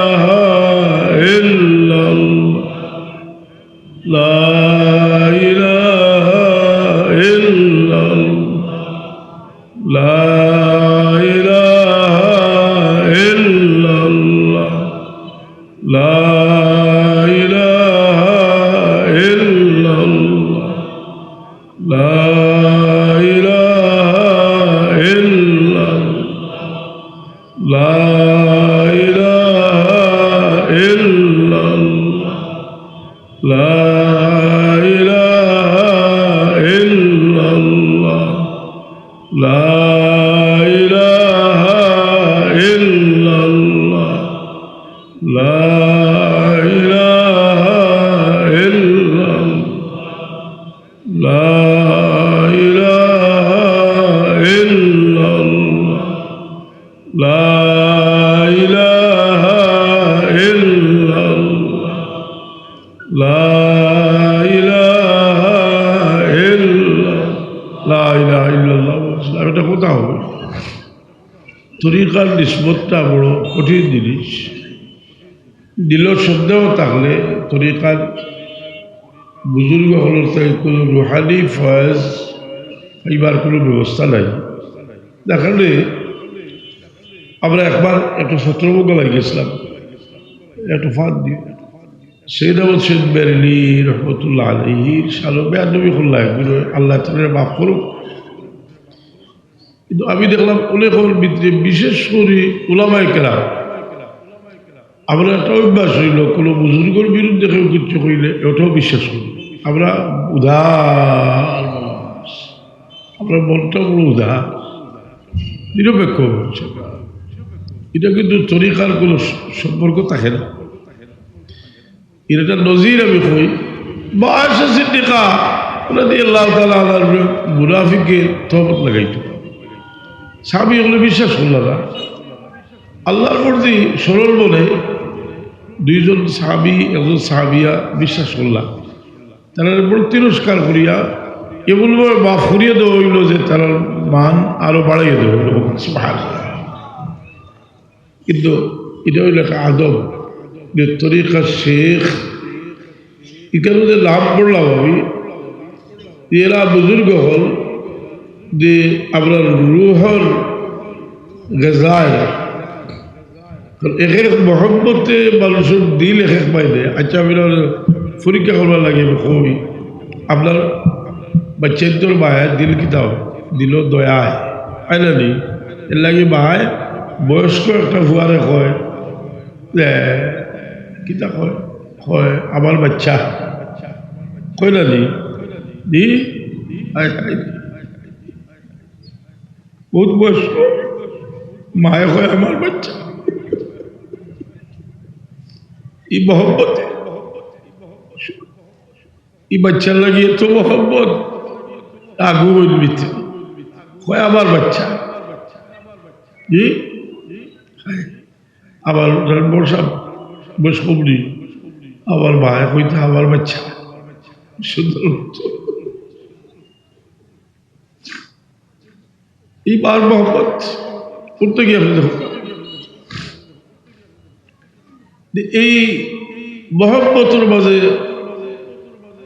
ইলাহা ইল্লাল্লাহ লা ইলাহা ইল্লাল্লাহ লা ইলাহা ইল্লাল্লাহ লা ইলাহা ইল্লাল্লাহ লা ইলাহা ইল্লাল্লাহ লা ইলাহা ইল্লাল্লাহ লা ইলাহা ইল্লাল্লাহ লা ইলাহা ইল্লাল্লাহ লা ইলাহা ইল্লাল্লাহ লা ইলাহা ইল্লাল্লাহ লা ইলাহা ইল্লাল্লাহ লা ইলাহা ইল্লাল্লাহ। এটা কথা হবে তরিকার নিসবতটা বড় কঠিন জিনিস। দিল সন্দেহ থাকলে তরিকার বুজুর্গ হলোর থেকে কোনো রুহানি ফয়েজ এইবার কোনো ব্যবস্থা নাই। দেখালে আমরা একবার একটু সত্রমঙ্গলায় গেছিলাম, একটু ফাঁদ দিয়ে সেই নাম শেখ বেরেলি রহমতুল্লাহ আলহির সালো বেআনবী খুল্লাহ আল্লাহ তাআলা মাফ করুক। কিন্তু আমি দেখলাম অনেকের ভিতরে বিশেষ করে উলামায়ে কেরাম আমরা একটা অভ্যাস হইল কোনো বুজুর্গের বিরুদ্ধে কেউ কিছু কইলে ওটাও বিশ্বাস করি। আমরা উদার মানুষ, আমরা মনটা বড় উদার নিরপেক্ষ হচ্ছে। এটা কিন্তু তরিকার কোনো সম্পর্ক থাকে না। এর একটা নজির আমি কই, আয়েশা সিদ্দিকা রাদিয়াল্লাহু তাআলা আনহার মুনাফিকের তহমত লাগাইতো। সাহাবী এগুলো বিশ্বাস করল না। আল্লাহর প্রতি সরল মনে দুইজন সাহাবী একজন সাহাবিয়া বিশ্বাস করলাম। তারা বড় তিরস্কার করিয়া এমনভাবে মাফ করিয়ে দেওয়া হইল যে তার মান আরো বাড়াইয়া দেওয়া হইল। কিন্তু এটা হইল একটা আদব যে তরিকার শেখ এখানে যে লাভ করলাম আমি এরা বুজুর্গ হল যে আপনার রুহর গেজায় এক এক মহব্বতে মানুষের দিল এক এক পাইলে। আচ্ছা আমি পরীক্ষা করবার লাগে কবি আপনার বাচ্চার বাহায় দিল কিতাব দিল দয়ায় আইনা নি এর লাগে বাহায় বয়স্ক একটা হুয়ারে কয় যে কিতা কয় কয় আমার বাচ্চা কয় না নি দি বহুত বয়স্ক মায়ে কয় আমার বাচ্চা এই মহব্বত এই বাচ্চার লাগিয়ে তো মহব্বত আগুন মিথ্যে হয় আমার বাচ্চা জি আবার বর্ষা বেশ কমরি আমার ভাই হইতে আমার বাচ্চা সুন্দর এই বার মোহাম্মদ করতে গিয়ে আপনি দেখুন এই মহব্বতের মাঝে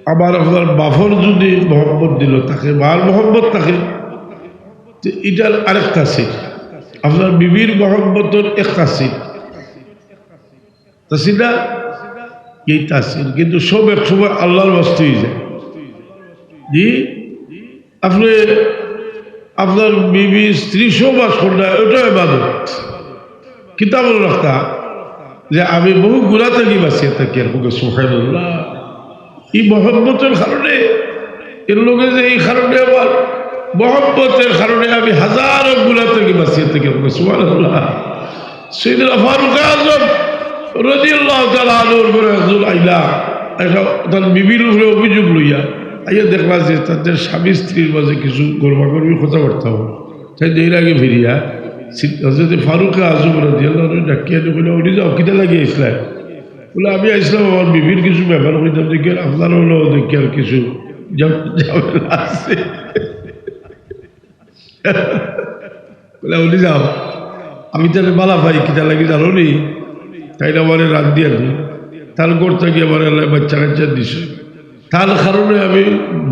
আবার আপনার বাফর যদি মহব্বত দিল তাকে বার মহব্বত থাকে এটার আরেকটা সিট আপনার বিবির মহব্বতের একটা সিট তাসিরা এই তাসির কিন্তু সব এক সময় আল্লাহর বাস্তে হয়ে যায় জি আপনি আপনার বিবি স্ত্রী সবাস করলে ওটা ইবাদত কিতাব রাখতা যে আমি বহু গুণা থাকি বাঁচিয়ে থাকি আর সুবহানাল্লাহ এই মহব্বতের কারণে এর লোকে যে এই কারণে আমার মহব্বতের কারণে আমি হাজারো গুণা থেকে বাঁচিয়ে থাকি সুবহানাল্লাহ সাইয়েদনা ফারুক আযম রাদিয়াল্লাহু তাআলা আনহুর ঘরে একজন আইলা তার বিবির উপরে অভিযোগ লইয়া আইয়া দেখলা যে তাদের স্বামী স্ত্রীর মাঝে কিছু গর্বাগর্বি কথাবার্তা হল তাই এর আগে ফিরিয়া হযরত ফারুক আযম রাদিয়াল্লাহু আনহু ডাকিয়া বলে উনি যাও কিটা লাগিয়ে আসলেন বলে আমি আসলাম আমার বিবির কিছু ব্যাপার হইতাম দেখি আপনার হলো দেখি আর কিছু ঝামেলা আছে বলে উনি যাও আমি তাহলে বালা ভাই কিটা লাগি জানো নি তাই আমার রাত দিয়ে তার করতে গিয়ে আমার আল্লাহ বাচ্চা কাচ্চা দিছে তার কারণে আমি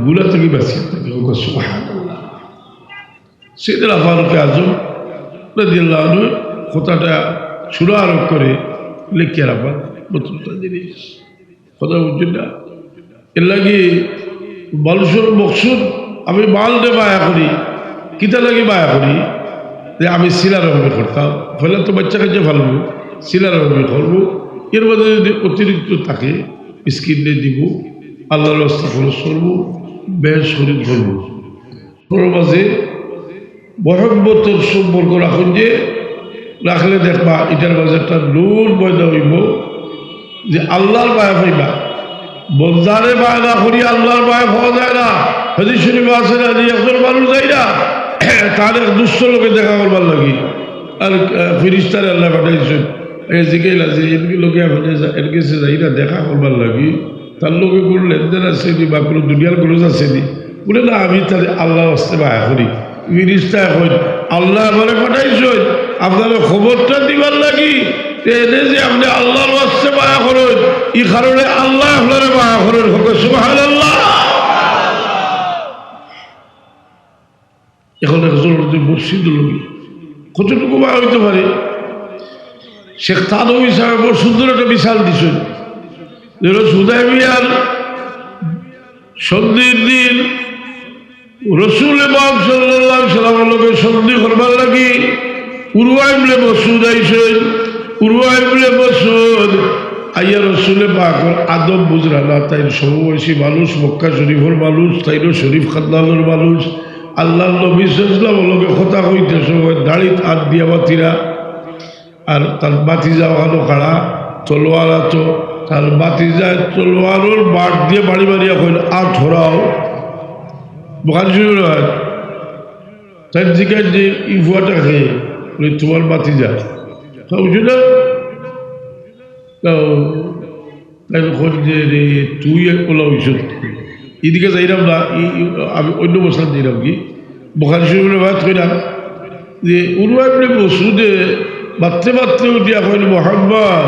গুলা থেকে বাঁচিয়ে থাকি সুবহানাল্লাহ সাইয়েদনা ফারুক আযম রাদিয়াল্লাহু আনহু কথাটা সুরা আরোপ করে লিখিয়ে রাখবেন নতুনটা জিনিস কথা বুঝছেন না এর লাগে মানুষের মকসুদ আমি মাল দে বায়া করি কিতা লাগে বায়া করি যে আমি সিলার হবে করতাম ফলে তো বাচ্চা কাছে ফেলবো সিলার হবে করবো এর মধ্যে যদি অতিরিক্ত থাকে স্কিনে দিব আল্লাহর রাস্তা খরচ করবো ব্যয় শরীর করবো ওর মাঝে মহব্বতের সম্পর্ক রাখুন যে রাখলে দেখবা এটার মাঝে একটা নূর বয়দা হইব যে আল্লাহর মায়া পাইবা বন্দারে মায়া না করি আল্লাহর মায়া পাওয়া যায় না হাদিস শরীফে আছে না যে একজন মানুষ যায় না তার এক দুষ্ট লোকে দেখা করবার লাগি আর ফিরিস্তারে আল্লাহ পাঠাইছেন জিজ্ঞাসা যে এমনি লোকে এর কাছে যাই না দেখা করবার লাগি তার লোকে কোনো লেনদেন আসেনি বা কোনো দুনিয়ার খরচ আসেনি বলে না আমি তাহলে আল্লাহ আসতে মায়া করি ফিরিস্তা এখন আল্লাহ আমারে পাঠাইছেন আপনারা খবরটা দিবার লাগি এনে যে আপনি আল্লাহর ওয়াস্তে মায়া করেন এই কারণে আল্লাহ আপনারে মায়া করেন হোক সুবহানাল্লাহ এখন একজন মুর্শিদ লোক কতটুকু মায়া হইতে পারে শেখ থানভী সাহেব বড় সুন্দর একটা মিশাল দিছেন হুদায়বিয়ার সন্ধির দিন রসুল পাক সাল্লাল্লাহু আলাইহি ওয়াসাল্লামের লগে সন্ধি করবার লাগি উরওয়া ইবনে মাসউদ আইছেন উরওয়া ইবনে মাসউদ আইয়া রসুল পাকের আদব বুঝরা না তাই সমবয়সী মানুষ মক্কা শরীফের মানুষ তাইরও শরীফ খানদানের মানুষ আল্লাহর নবী সাল্লাল্লাহু আলাইহি ওয়াসাল্লামের লগে কথা কইতে সময় দাড়িত হাত দিয়া বাতিরা আর তার বাতিজা ওখানে খাড়া তলোয়ার আতো তার বাতিজা তলোয়ারের বাট দিয়ে বাড়ি বাড়িয়া কইল আর ধরাও বোখারি শরীফ হয় তাই জিজ্ঞাসা যে ই ভুয়াটা খেয়ে তোমার বাতিজা বুঝলি না তাই খোঁজ যে রে তুই ওলা হইস এদিকে যাইলাম না আমি অন্য বছর যাইলাম কি বোখারি শরীফের বাদ কইলাম যে উরওয়া ইবনে মাসউদে বাত্রে বাত্রে উঠিয়া কইল মোহাম্মদ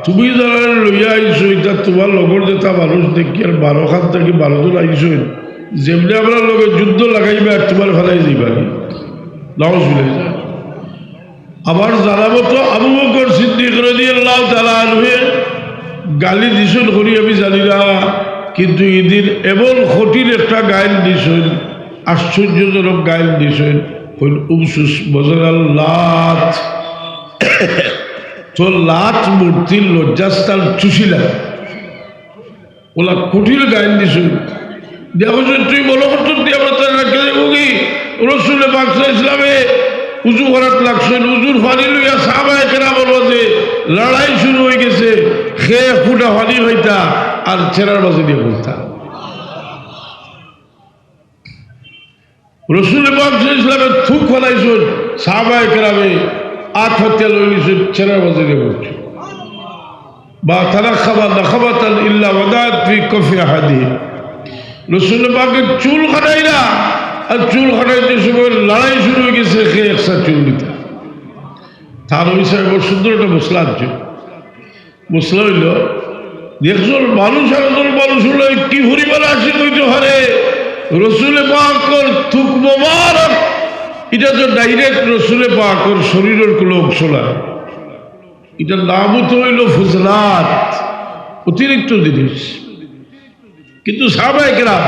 তুমি যারা লইয়া আইছো এটা তোমার লগর যেটা মানুষ দেখি আর 12 খান থেকে 12 জন আইছো যেমনি আমরা লগে যুদ্ধ লাগাইবে আর তোমার ফেলাই যাইবা নাউজ বিল্লাহ আবার জানা মতো আবু বকর সিদ্দিক রাদিয়াল্লাহু তাআলা আনহু গালি দিছেন করি আমি জানি না কিন্তু এদিন এমন কঠিন একটা গাইল দিছেন আশ্চর্যজনক গাইল দিছেন কইল উমসুস বজরাল লাত তো লাত মূর্তির লজ্জাস্থান চুষিলা ওলা কঠিন গাইল দিছেন দেখো তুই বলো করতে দিয়ে আমরা তার রাখতে যাবো কি রসুল পাক ইসলামে উজু করার লাগছেন উজুর পানি লইয়া সাহাবায়ে কেরামের মধ্যে লড়াই শুরু হয়ে গেছে খেয়ে ফুটা পানি হইতা আর ছেঁড়ার মাঝে দিয়ে বলতা। রসুল পাক ইসলামের থুক ফলাইছেন, সাহাবায়ে কেরামে আত্মহত্যা লইছেন ছেঁড়ার মাঝে দিয়ে বলছে। বা তারা খাবার না খাবাতান ইল্লা ওয়াদাত ফি কফি আহাদিহিম। রসুল পাকের চুল কাটাই না, আর চুল কাটাইতে সময় লড়াই শুরু হয়ে গেছে খেয়ে একসা চুল দিতা। তার বিষয়ে বড় সুন্দর একটা মশলা আছে। মশলা হইল একজন মানুষ আর একজন মানুষ হলো কি পরিমাণ আসি কইতে পারে রসুলে পাকর থুক মোবারক, এটা তো ডাইরেক্ট রসুলে পাকর শরীরের কোনো অংশ না, এটার নামও তো হইল ফুজলাত, অতিরিক্ত জিনিস। কিন্তু সাহাবায়ে কেরাম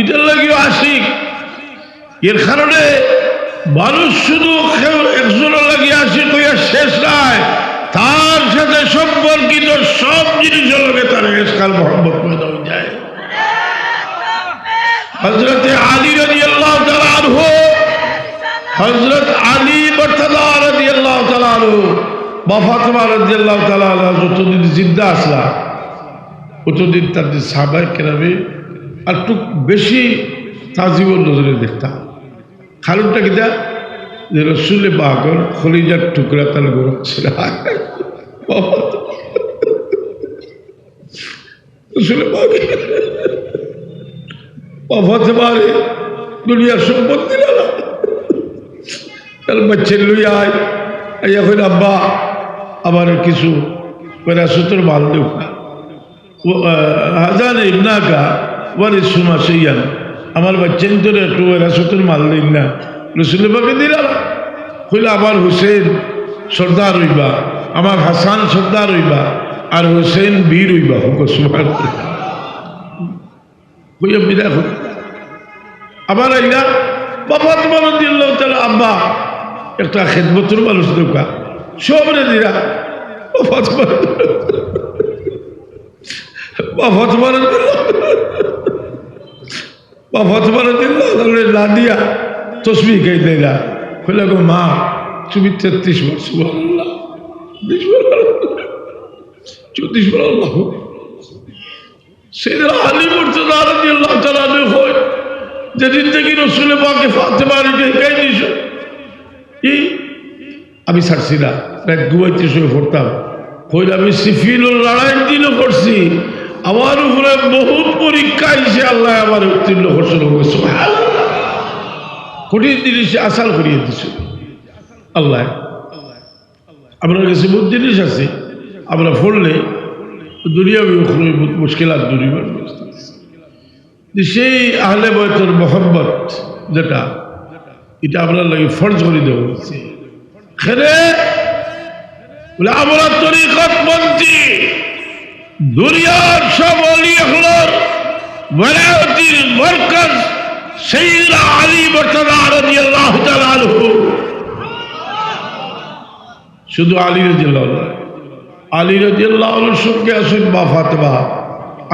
এটার লাগিও আশিক। এর কারণে মানুষ শুধু একজনের লাগিয়ে আশিক হইয়া শেষ নাই, তার সাথে সম্পর্কিত সব জিনিসের লগে তার এসকাল মোহাম্মদ পয়দা হয়ে যায়। হযরত আলী রাদিয়াল্লাহু তাআলা আনহু, হযরত আলী মুর্তজা রাদিয়াল্লাহু তাআলা আনহু, বা ফাতেমা রাদিয়াল্লাহু তাআলা আনহা যতদিন জিন্দা আসলা ততদিন তাদের সাহাবায়ে কেরামে আর একটু বেশি তাজিবুর নজরে দেখতাম। কারণটা কিটা যে রসুলে পাকের খলিজার টুকরা তার গরম ছিল। রসুলে পাক ফাতেমারে দুনিয়ার সম্পদ দিল না, তার বাচ্চা লইয়া আয় এখন আব্বা আবার কিছু পেরাসুতর মাল দেব না, হাজার ইবনাকা ওয়ারে সুমা সইয়ান, আমার বাচ্চা তোর একটু পেরাসুতর মাল দিন না। রসুল পাকে দিল না, কইলে আমার হুসেন সর্দার হইবা, আমার হাসান সর্দার হইবা, আর হুসেন বীর হইবা। সুবহানাল্লাহ কইয়া বিদায় হল। আবার আইলা বাবা তোমার দিল তাহলে আব্বা একটা খেদমতের মানুষ দোকা সবরে দিরা দিল না দিয়া তসবি খাই দিলা। কইলা গো মা তুমি 33 বার সুবহানাল্লাহ, 20 বার 34 বার আল্লাহ। সাইয়েদনা আলী মুর্তজা রাদিয়াল্লাহু তাআলা আনহু হয় যেদিন থেকে রসুলে পাকে ফাতেমাকে শিখাই দিছ, আমি ছাড়ছি না, ঘুমাইতে শুয়ে পড়তাম। কইল আমি সিফিনুল লড়াই দিনও করছি, আমার উপরে বহুত পরীক্ষা আইছে, আল্লাহ আমার উত্তীর্ণ করছিল। কঠিন জিনিস আসাল করিয়ে দিছে আল্লাহ। আমরা কাছে বহুত জিনিস আছে, আমরা পড়লে দুনিয়া মুশকিলাত দূর হইবার ব্যবস্থা আছে। সেই আহলে বাইতের মোহাম্মত যেটা, এটা আমরা লাগে ফরজ করে দেওয়া হয়েছে। বলে আমরা তরিকত মন্ত্রী দুনিয়ার সব অলিয়ার ওয়ালায়াতির মারকাজ সাইয়্যিদনা আলী মুর্তজা রাদিয়াল্লাহু তাআলা আনহু। শুধু আলী রাদিয়াল্লাহু আনহু, আলী রাদিয়াল্লাহু আনহুর সঙ্গে আছেন মা ফাতেমা,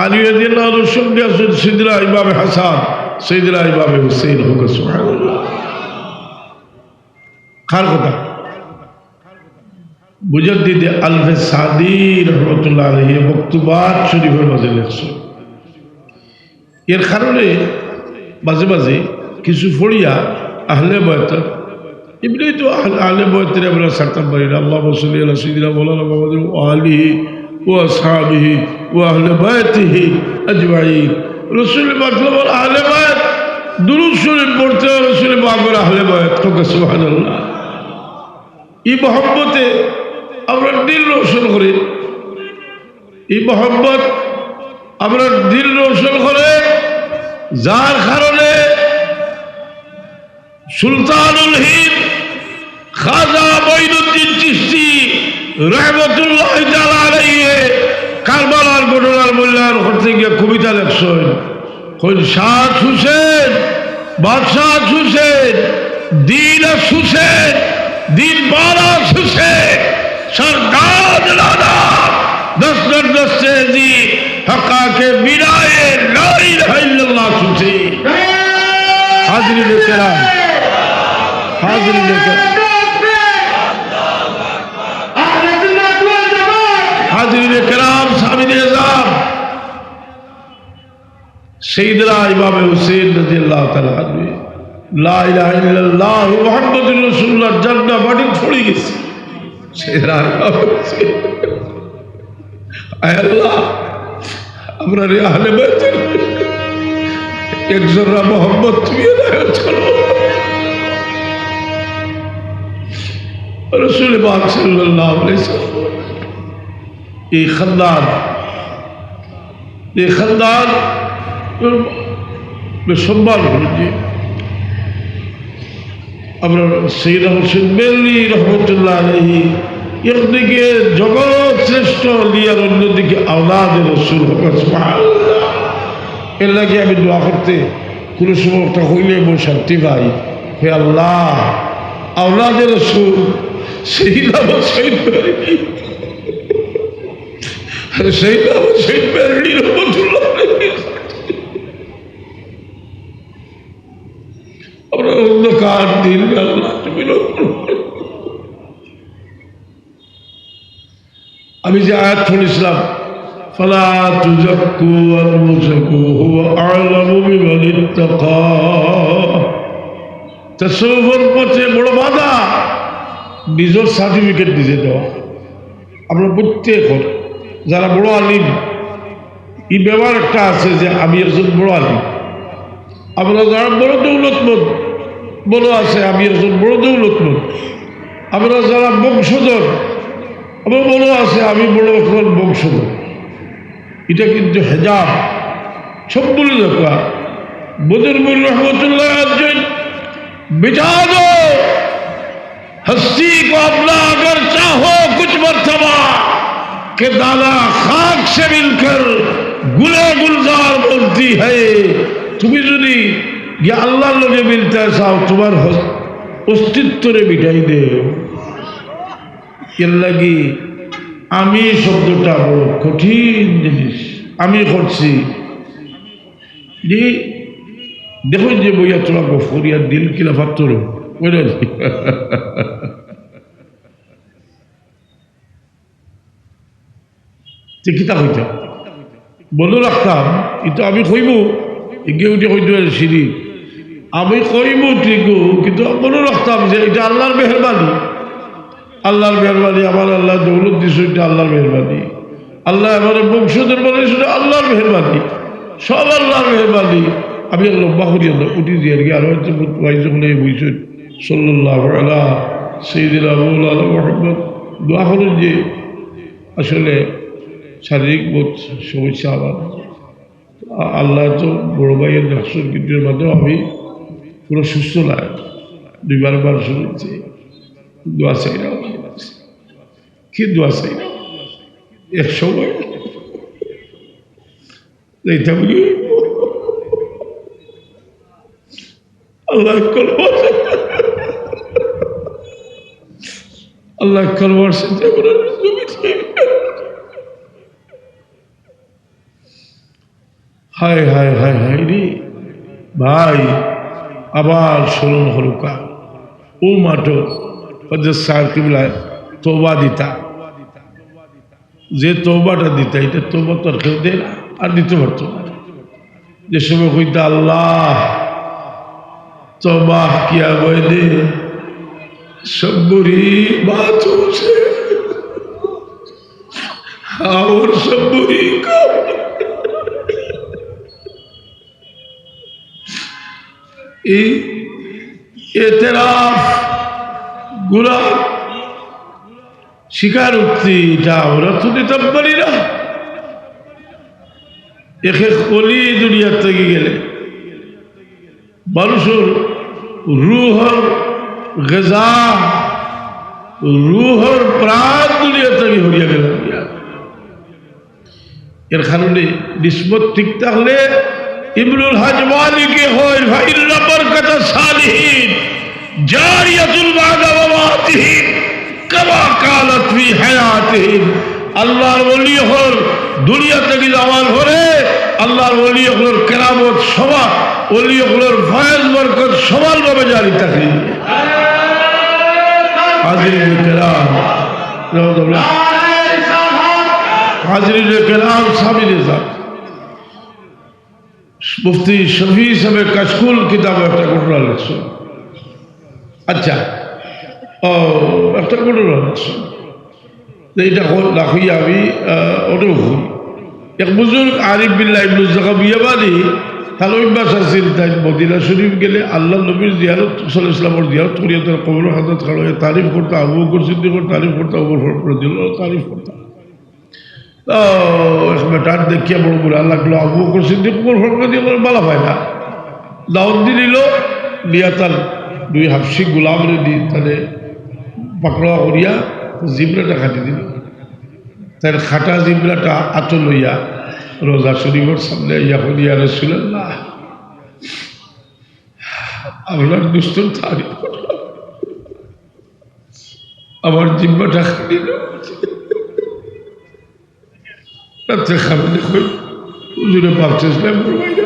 আলী রাদিয়াল্লাহু আনহুর সঙ্গে আছেন সাইয়্যিদনা ইমাম হাসান, সাইয়্যিদনা ইমাম হুসাইন। সুবহানাল্লাহ। কার কথা? মুজাদ্দিদ আলফে সাদি রহমতুল্লাহ আলাইহি মকতুবাত শরীফের মাঝে লেখছেন। এর কারণে মাঝে মাঝে কিছু ফড়িয়া আহলে বায়ত, এমনি তো আহলে বায়তের আমরা সারতাম পারি না। আল্লাহুম্মা সাল্লি আলা সাইয়্যিদিনা মাওলানা মুহাম্মাদিন ওয়া আলিহি ওয়া আসহাবিহি ওয়া আহলে বায়তিহি আজমাইন। রাসূল মতলব আহলে বায়ত দুরূদ শরীফ পড়তে রাসূল পাকের আহলে বায়ত। সুবহানাল্লাহ। এই মহব্বতে আমরা দিল রোশন করি, এই মহব্বত আমরা দিল রোশন করে, যার কারণে সুলতানুল হিন্দ খাজা মঈনুদ্দিন চিশতি রহমতুল্লাহ তাআলা আলাইহি কারবালার ঘটনার মূল্যায়ন করতে গিয়ে কবিতা লেখছেন। কইল শাহ হুসেন, বাদশাহ হুসেন, দিন হুসেন, দিন বারা হুসেন, सरदार लाना दस्तर दस्ते दी हका के बिराए ला इलाहा इल्लल्लाह सुसे। हाज़िरीन किराम, हाज़िरीन किराम, हाज़िरीन किराम সাইয়েদনা ইমাম হুসাইন রাদিয়াল্লাহু তাআলা আনহু লা ইলাহা ইল্লাল্লাহ মুহাম্মাদুর রাসূলুল্লাহ জান্নাহ মাটি ছড়ি গেছে সাইয়েদনা ইমাম হুসাইন আয় আল্লাহ আমরা রে আহলে বাইতের একজন মোহাম্মদ তুমি এনায়েত করো রাসূল পাক সাল্লাল্লাহু আলাইহি ওয়াসাল্লাম এই খানদান সম্মান করেছি আমরা সাইয়েদনা হোসেন বেরলি রহমতুল্লাহ আলাইহি একদিকে জগৎ শ্রেষ্ঠ লিয়ার অন্যদিকে আওলাদে রাসূল সুবহানাল্লাহ এর লাগে আমি দোয়া করতে কোনো সময় একটা হইলে মন শান্তি পাই হে আল্লাহ আওলাদে রাসূল সাইয়েদনা হোসেন বেরলি সাইয়েদনা হোসেন বেরলি রহমতুল্লাহ আলাইহি আমরা অন্ধকার দিন আল্লাহ তুমি আমি যে আয়াত পড়েছিলাম ফালা তুযাক্কু আনফুসাকুম হুয়া আ'লামু বিমান ইত্তাকা তাসাউফের পথে বড় বাধা নিজের সার্টিফিকেট দিতে দেওয়া আমরা প্রত্যেক যারা বড় আলিম এই ব্যবহার একটা আছে যে আমি একজন বড় আলিম আমরা যারা বড় দৌলতমন্দ বড় আছে আমি একজন বড় দৌলতমন্দ আমরা যারা বংশধর আমার বড় আছে আমি বড় একজন বংশধর এটা কিন্তু হেজাব সব বলে দেখা বদরুল रहमतुल्लाह अर्जुन बिठा दो हस्ती को अपना अगर चाहो कुछ मर्तबा के दाना खाक से मिलकर गुले गुलजार बोलती है তুমি যদি ইয়া আল্লাহর লগে মিলতে চাও তোমার অস্তিত্বরে মিটাই দেও এর লাগি আমি শব্দটা বড় কঠিন জিনিস আমি করছি যে দেখো যে বইয়া তোলা গফরিয়া দিল কিলা ফাত্তর বুঝলেন কিতা হইতা বলে রাখতাম কিন্তু আমি কইব এগিয়ে উঠে কইতে সিঁড়ি আমি কইব ঠিক কিন্তু মনে রাখতাম যে এটা আল্লাহর মেহরবানি আমার আল্লাহ দৌলত দিছে এটা আল্লাহর মেহরবানি আল্লাহ আমার বংশধর বলে সেটা আল্লাহর মেহরবানি সব আল্লাহর মেহরবানি আমি লম্বা করি উঠি দিয়ে আর কি আরো হচ্ছে যখন এই বইছেন সাল্লাল্লাহু আলা সাইয়্যিদিনা মাওলানা মুহাম্মদ দোয়া করেন যে আসলে শারীরিক বোধ সমস্যা আমার আল্লাহ তো বড় ভাইয়ের ডাক্তার কিন্তু মাধ্যমে আমি পুরো সুস্থ লাগে দুইবার শুনেছি দোয়া চাই না কি দোয়া চাই না এক সময় আল্লাহ কলবার চিন্তা করার হায় হায় হায় হায় রে ভাই আবার স্মরণ হলুকা ও মাঠো সাহেব কিবলায় তওবা দিতা যে তওবাটা দিতা এটা তওবা তো আর কেউ দেয় না আর দিতে পারতো না যে সময় কইতা আল্লাহ तौबा किया मैंने सब बुरी बातों से और सब बुरी काम एतराफ गुनाह স্বীকারোক্তি এটা আমরা তো দিতাম পারি না এক এক কলি দুনিয়ার থেকে গেলে মানুষের রুহর গজা রুহর প্রাণ দুনিয়া থেকে হরিয়া গেল এর কারণে নিসবত ঠিক থাকলে ইবনুল হজ মালিকে হয় ফাইন্না বারকাতা সালিহিন জারিয়াতুল বাদা ওয়ামাতিহিন কামা কালাত ফি হায়াতিহিন আল্লাহর ওলি হল দুনিয়া থেকে যাওয়ার পরে আল্লাহর ওলি হল কেরামত সভা ওলি হলর ফয়েজ বরকত সমানভাবে জারি থাকে হাজিরিন কেরাম হাজিরিন কেরাম সামিনে যান মুফতি শফি সাহেব কাশকুল কিতাবে একটা ঘটনা লিখছে। আচ্ছা, ও একটা ঘটনা লিখছে, এইটা রাখি আমি ওটাও হই। এক বুজুর্গ আরিফ বিল্লাহ ইবনে জাকাব ইয়ামানি তার অভ্যাস আছিল, তাই মদিনা শরীফ গেলে আল্লাহ নবীর জিয়ারত সাল্লাল্লাহু আলাইহি ওয়াসাল্লামের জিয়ারত করিয়া তার কবর হাজত খাড়াইয়া তারিফ করতে, আবু বকর সিদ্দিকের তারিফ করতে, ওমর ফারুক রাদিয়াল্লাহু তারিফ করতে। বেটার দেখিয়া বড় বুড়া লাগলো, আবু বকর সিদ্দিক ওমর ফারুক রাদিয়াল্লাহু বালা পায় না, দাওয়াত দিয়ে নিল, নিয়া তার দুই হাফসি গোলামরে দিয়ে তাহলে পাকড়া করিয়া জিবরাটা খাটি দিল। তার খাটা জিবরাটা আতো লইয়া রোজা শরীফের সামনে ইয়া করিয়া রাসূলুল্লাহ আপনার দুষ্টর তারিফ করলাম, আমার জিব্বাটা খাটি রাত্রে খাবেন দেখুন হুজুরে ভাবছে ইসলাম করবাই না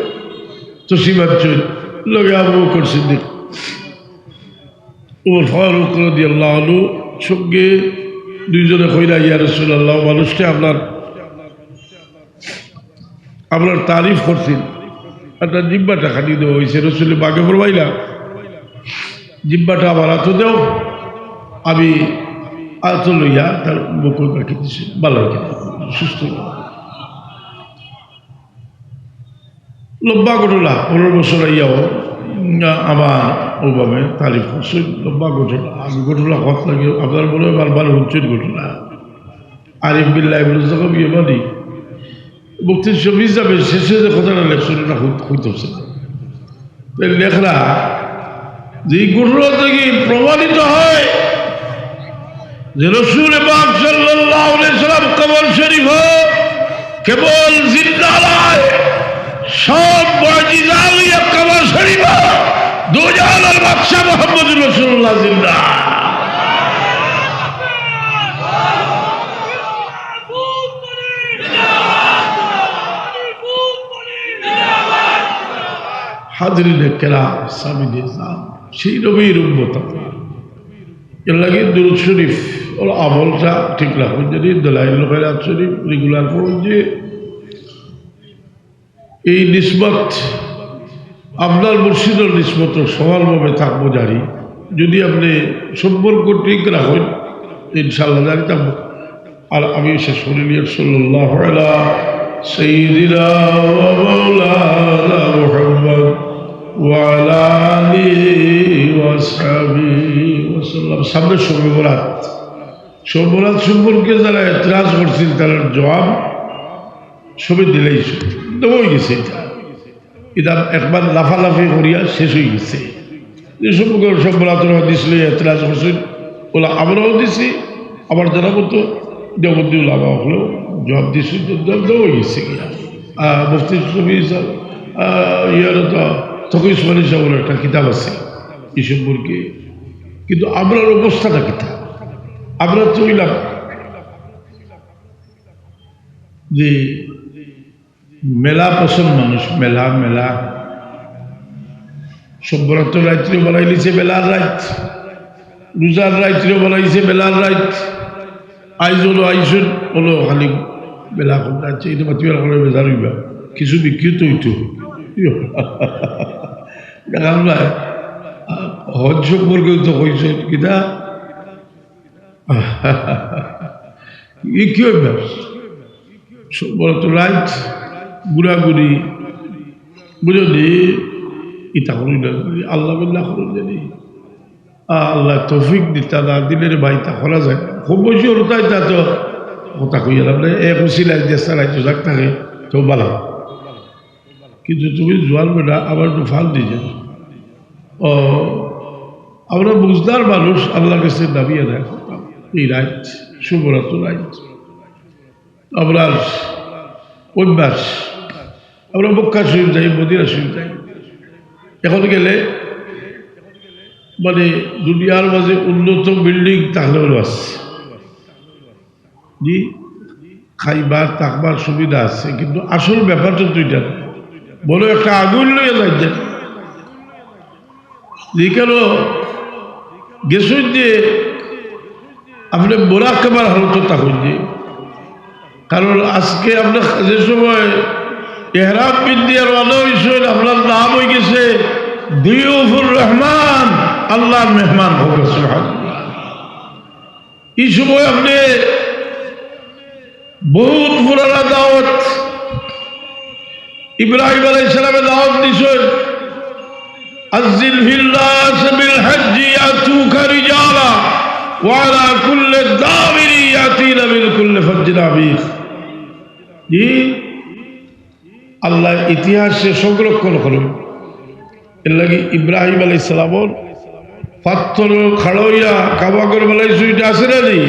তো সীমাঞ্চল লগে আবু বকর সিদ্দিক ওমর ফারুক রাদিয়াল্লাহু আনহু সঙ্গে দুইজনে কইরা ইয়া রাসূলুল্লাহ মানুষটা আপনার তারিফ করছেন, আপনার জিব্বাটা খাটি দেওয়া হয়েছে, রসুলের বাগে পড়বাইলা জিব্বাটা আবার আতো দেও, আমি আতো লইয়া তার বকুল রাখি দিছি, ভালো রাখি সুস্থ। লম্বা ঘটনা, 15 বছর আইয়াও আমার ওভাবে তারিফ করছে, লম্বা ঘটনা। আমি ঘটনা হত লাগে আপনার মনে হয় বারবার হচ্ছেন ঘটনা। আরিফ বিল্লাহ ইবনে জাকাব ইয়ামানি মুফতি শফি সাহেবের শেষে যে কথাটা লেখছেন এটা হইতেছে লেখরা যে ঘটনা থেকে প্রমাণিত হয় যে রাসূল পাক সাল্লাল্লাহু আলাইহি সাল্লাম কবর শরীফ কেবল জিন্দা নয়, সব মুজিজা লিয়ে কবর শরীফ দু জাহানের বাদশা মুহাম্মদুর রাসূলুল্লাহ জিন্দা। হাজরিনে কেরাম সামিনে জান সেই নবীর উম্মত এর লাগে দুরূদ শরীফ ওর আমলটা ঠিক রাখুন, যদি দলাইল খয়রাত শরীফ রেগুলার করুন, যে এই নিসবত আপনার মুর্শিদের নিসবত সমানভাবে থাকবো জানি, যদি আপনি সম্পর্ক ঠিক রাখেন ইনশাআল্লাহ জানি থাকবো। আর আমি শেষ করে নিয়ে সাল্লাল্লাহু আলা সাইয়্যিদিনা ওয়া মাওলানা মুহাম্মদ ওয়া আলা আলিহি ওয়া সাহবিহি ওয়া সাল্লাম। সামনে শবে বরাত সম্পর্কে যারা এতরাজ করছেন তার জবাব সবে দিলেই হয়ে গেছে, এটা একবার লাফালাফি করিয়া শেষ হয়ে গেছে। যে সম্পর্কে সব বরাতের দিছিল এতরাজ করছেন ওলা আমরাও দিছি, আবার যারা মতো দেবন্দী লাভা হলেও জবাব দিছি, হয়ে গেছে গিয়া। মুফতি শফি সাহেব ইয়ার তখন ইসমানী সাহেবের একটা কিতাব আছে এই সম্পর্কে, কিন্তু আমরার অবস্থাটা কিতাব আমরা চইলাম যে মেলা পছন্দ মানুষ, মেলা মেলা সভ্যরাত্র রাত্রে বানাই লিছে মেলার রাত, রোজার রাত্রে বানাইছে মেলার রাত, আইজ হলো আইসন হলো খালি মেলা করতে এটা মাতিবার করে বেজার হইবা কিছু বিকৃত হইতো আমরা হজ সম্পর্কেও তো কইছ কিনা কি অভ্যাস সভ্যরাত্র রাত ঘুরাঘুরি বুঝলি ইটা করি না, আল্লাহ বিল্লাহ করুন জানি আল্লাহ তৌফিক দিতা না দিলের ভাই তা করা যায় খুব বেশি হতাই তা তো কথা কইয়া আপনি এক হুসিলাই দেশটা রাইতো যাক থাকে তো ভালো, কিন্তু তুমি জোয়ার বেটা আবার একটু ফাল দিয়ে ও আমরা বুঝদার মানুষ আল্লাহ কাছে দাবিয়ে দেয় এই রাইট শুভরাত্র রাইট আমরা অভ্যাস, আমরা মক্কা শরীফ যাই, মদিনা শরীফ যাই, এখন গেলে মানে দুনিয়ার মাঝে উন্নত বিল্ডিং তাহলেও আছে, জি খাইবার থাকবার সুবিধা আছে, কিন্তু আসল ব্যাপারটা তো এটা বড় একটা আগুন লইয়া যাচ্ছে যে কেন গেছেন যে আপনি বোরাক কেবার হালত থাকুন যে, কারণ আজকে আপনার যে সময় এহরাম বিন্দিয়ার ওয়ালা হইছেন, আপনার নাম হয়ে গেছে দিয়ুফুর রহমান, আল্লাহর মেহমান হবে। সুবহানাল্লাহ। এই সময় আপনি বহুত পুরানা দাওয়াত ইব্রাহিম আলাইহিস সালামের দাওয়াত দিছেন, আযিল ফিল নাস বিল হজ্জি ইয়াতুকা রিজালা ওয়া আলা কুল্লি দামিরি ইয়াতিনা মিন কুল্লি ফজ্জিন আমিক। জি, আল্লাহ ইতিহাসে সংরক্ষণ করেন। এর লাগে ইব্রাহিম আলাইহিস সালামর পাথর খাড়ইয়া কাবাগর বানাইছে, এটা আছে না নি?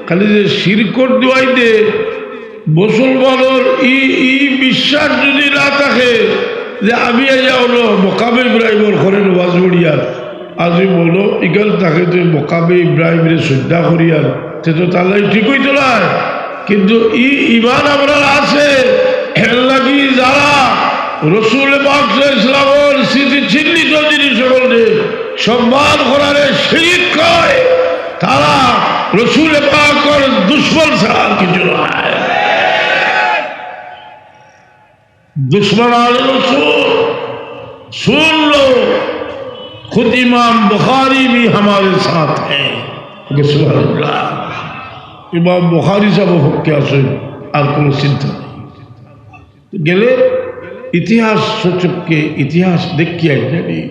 খালি যে শিরকর দোয়াই দে মুসলমানের ই বিশ্বাস যদি না থাকে যে আমি আইয়া হলো মকামে ইব্রাহিমর ঘরে নমাজ পড়িয়ার, আজি বলো ইকাল তাকে তুই মকামে ইব্রাহিমের শ্রদ্ধা করিয়ার, সে তো তাহলে ঠিক হইতো না। কিন্তু ইমান আমরা আছে, এর লাগি যারা রসুল পাক ইসলামের স্মৃতি চিহ্নিত জিনিস সকলকে সম্মান করার শিরিক কয়, তারা রসুল পাকের দুশ্মন ছাড়া আর কিছু নয়। दुश्मन रसूल सुन लो, खुद इमाम बुखारी भी हमारे साथ है। इमाम बुखारी साहब क्या सुन और को चिंता गेले इतिहास सोचक के इतिहास देख किया जाए।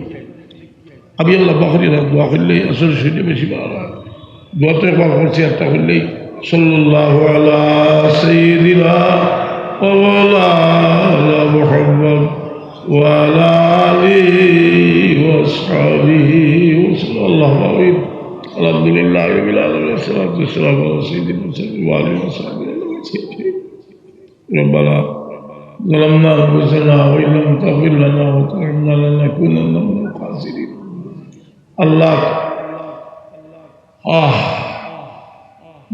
अभी अल्लाह बखरी दुआ करले असल सुने बेशी बारा दुआ तो एक बार करছি একটা করলে सल्लल्लाहु अला सय्यिदिना وعلى محمد وعلى آله وأصحابه وصلى الله عليه الحمد لله رب العالمين والصلاة والسلام على سيدنا محمد وعلى آله وصحبه ربنا ظلمنا أنفسنا وإن لم تغفر لنا وترحمنا لنكونن من الخاسرين। الله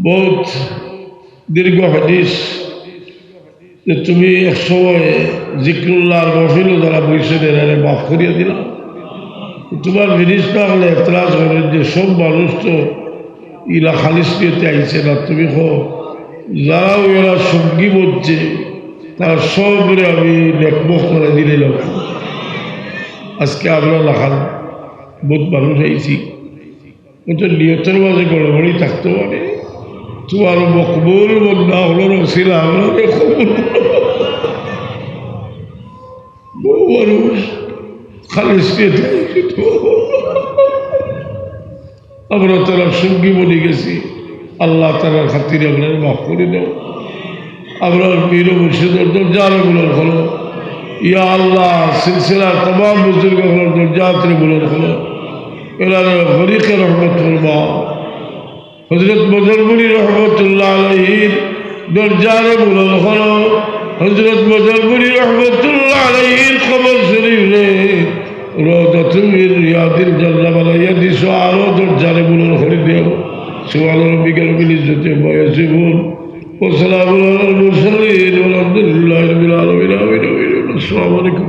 बहुत दीर्घ हदीस যে তুমি এক সময় জিক্রুল্লাহর মহফিল যারা বসে এরা মাফ করিয়া দিলাম। তোমার জিনিস না হলে এতরাজ করেন যে সব মানুষ তো ইলা খালিস পেতে আইছে না, তুমি যারা ওরা সঙ্গী বলছে তারা সবরে আমি নেকমুখ করে দিলে লোক। আজকে আমরা লাখান বহুত মানুষ আইছি, ওই তো নিয়তের মাঝে গড়বড়ি থাকতে পারে। তোমার মকবুল বন্ধা হলো রসিলা আমাকে কবুল। বহু মানুষ খালিস পেতে আমরা তারা সঙ্গী বলে গেছি। আল্লাহ তালার খাতিরে আপনার মাফ করে দাও। আমরা পীর মুর্শিদের দরজারে বুলন্দ হলো, ইয়া আল্লাহ সিলসিলার तमाम বুজুর্গ হলোর দরজাতে বুলন্দ হলো। এরা ফরিকে রহমত ফরমা, হযরত বদরপুরি রহমতুল্লাহ আলাইহির দরজারে বুলন্দ হলো। হযরত বদরপুরি রহমতুল্লাহ আলাইহির কবর শরীফ রে রওদাতুল মিন রিয়াদিল জান্নাহ বানাইয়া দিছো, আরো দরজারে বুলন্দ করে দিও। সুবহান রাব্বিকা রব্বিল ইজ্জাতি ওয়া ইয়াসিফুন ওয়া সালামুন আলাল মুরসালিন ওয়া আলহামদুলিল্লাহি রাব্বিল আলামিন। আসসালামু আলাইকুম।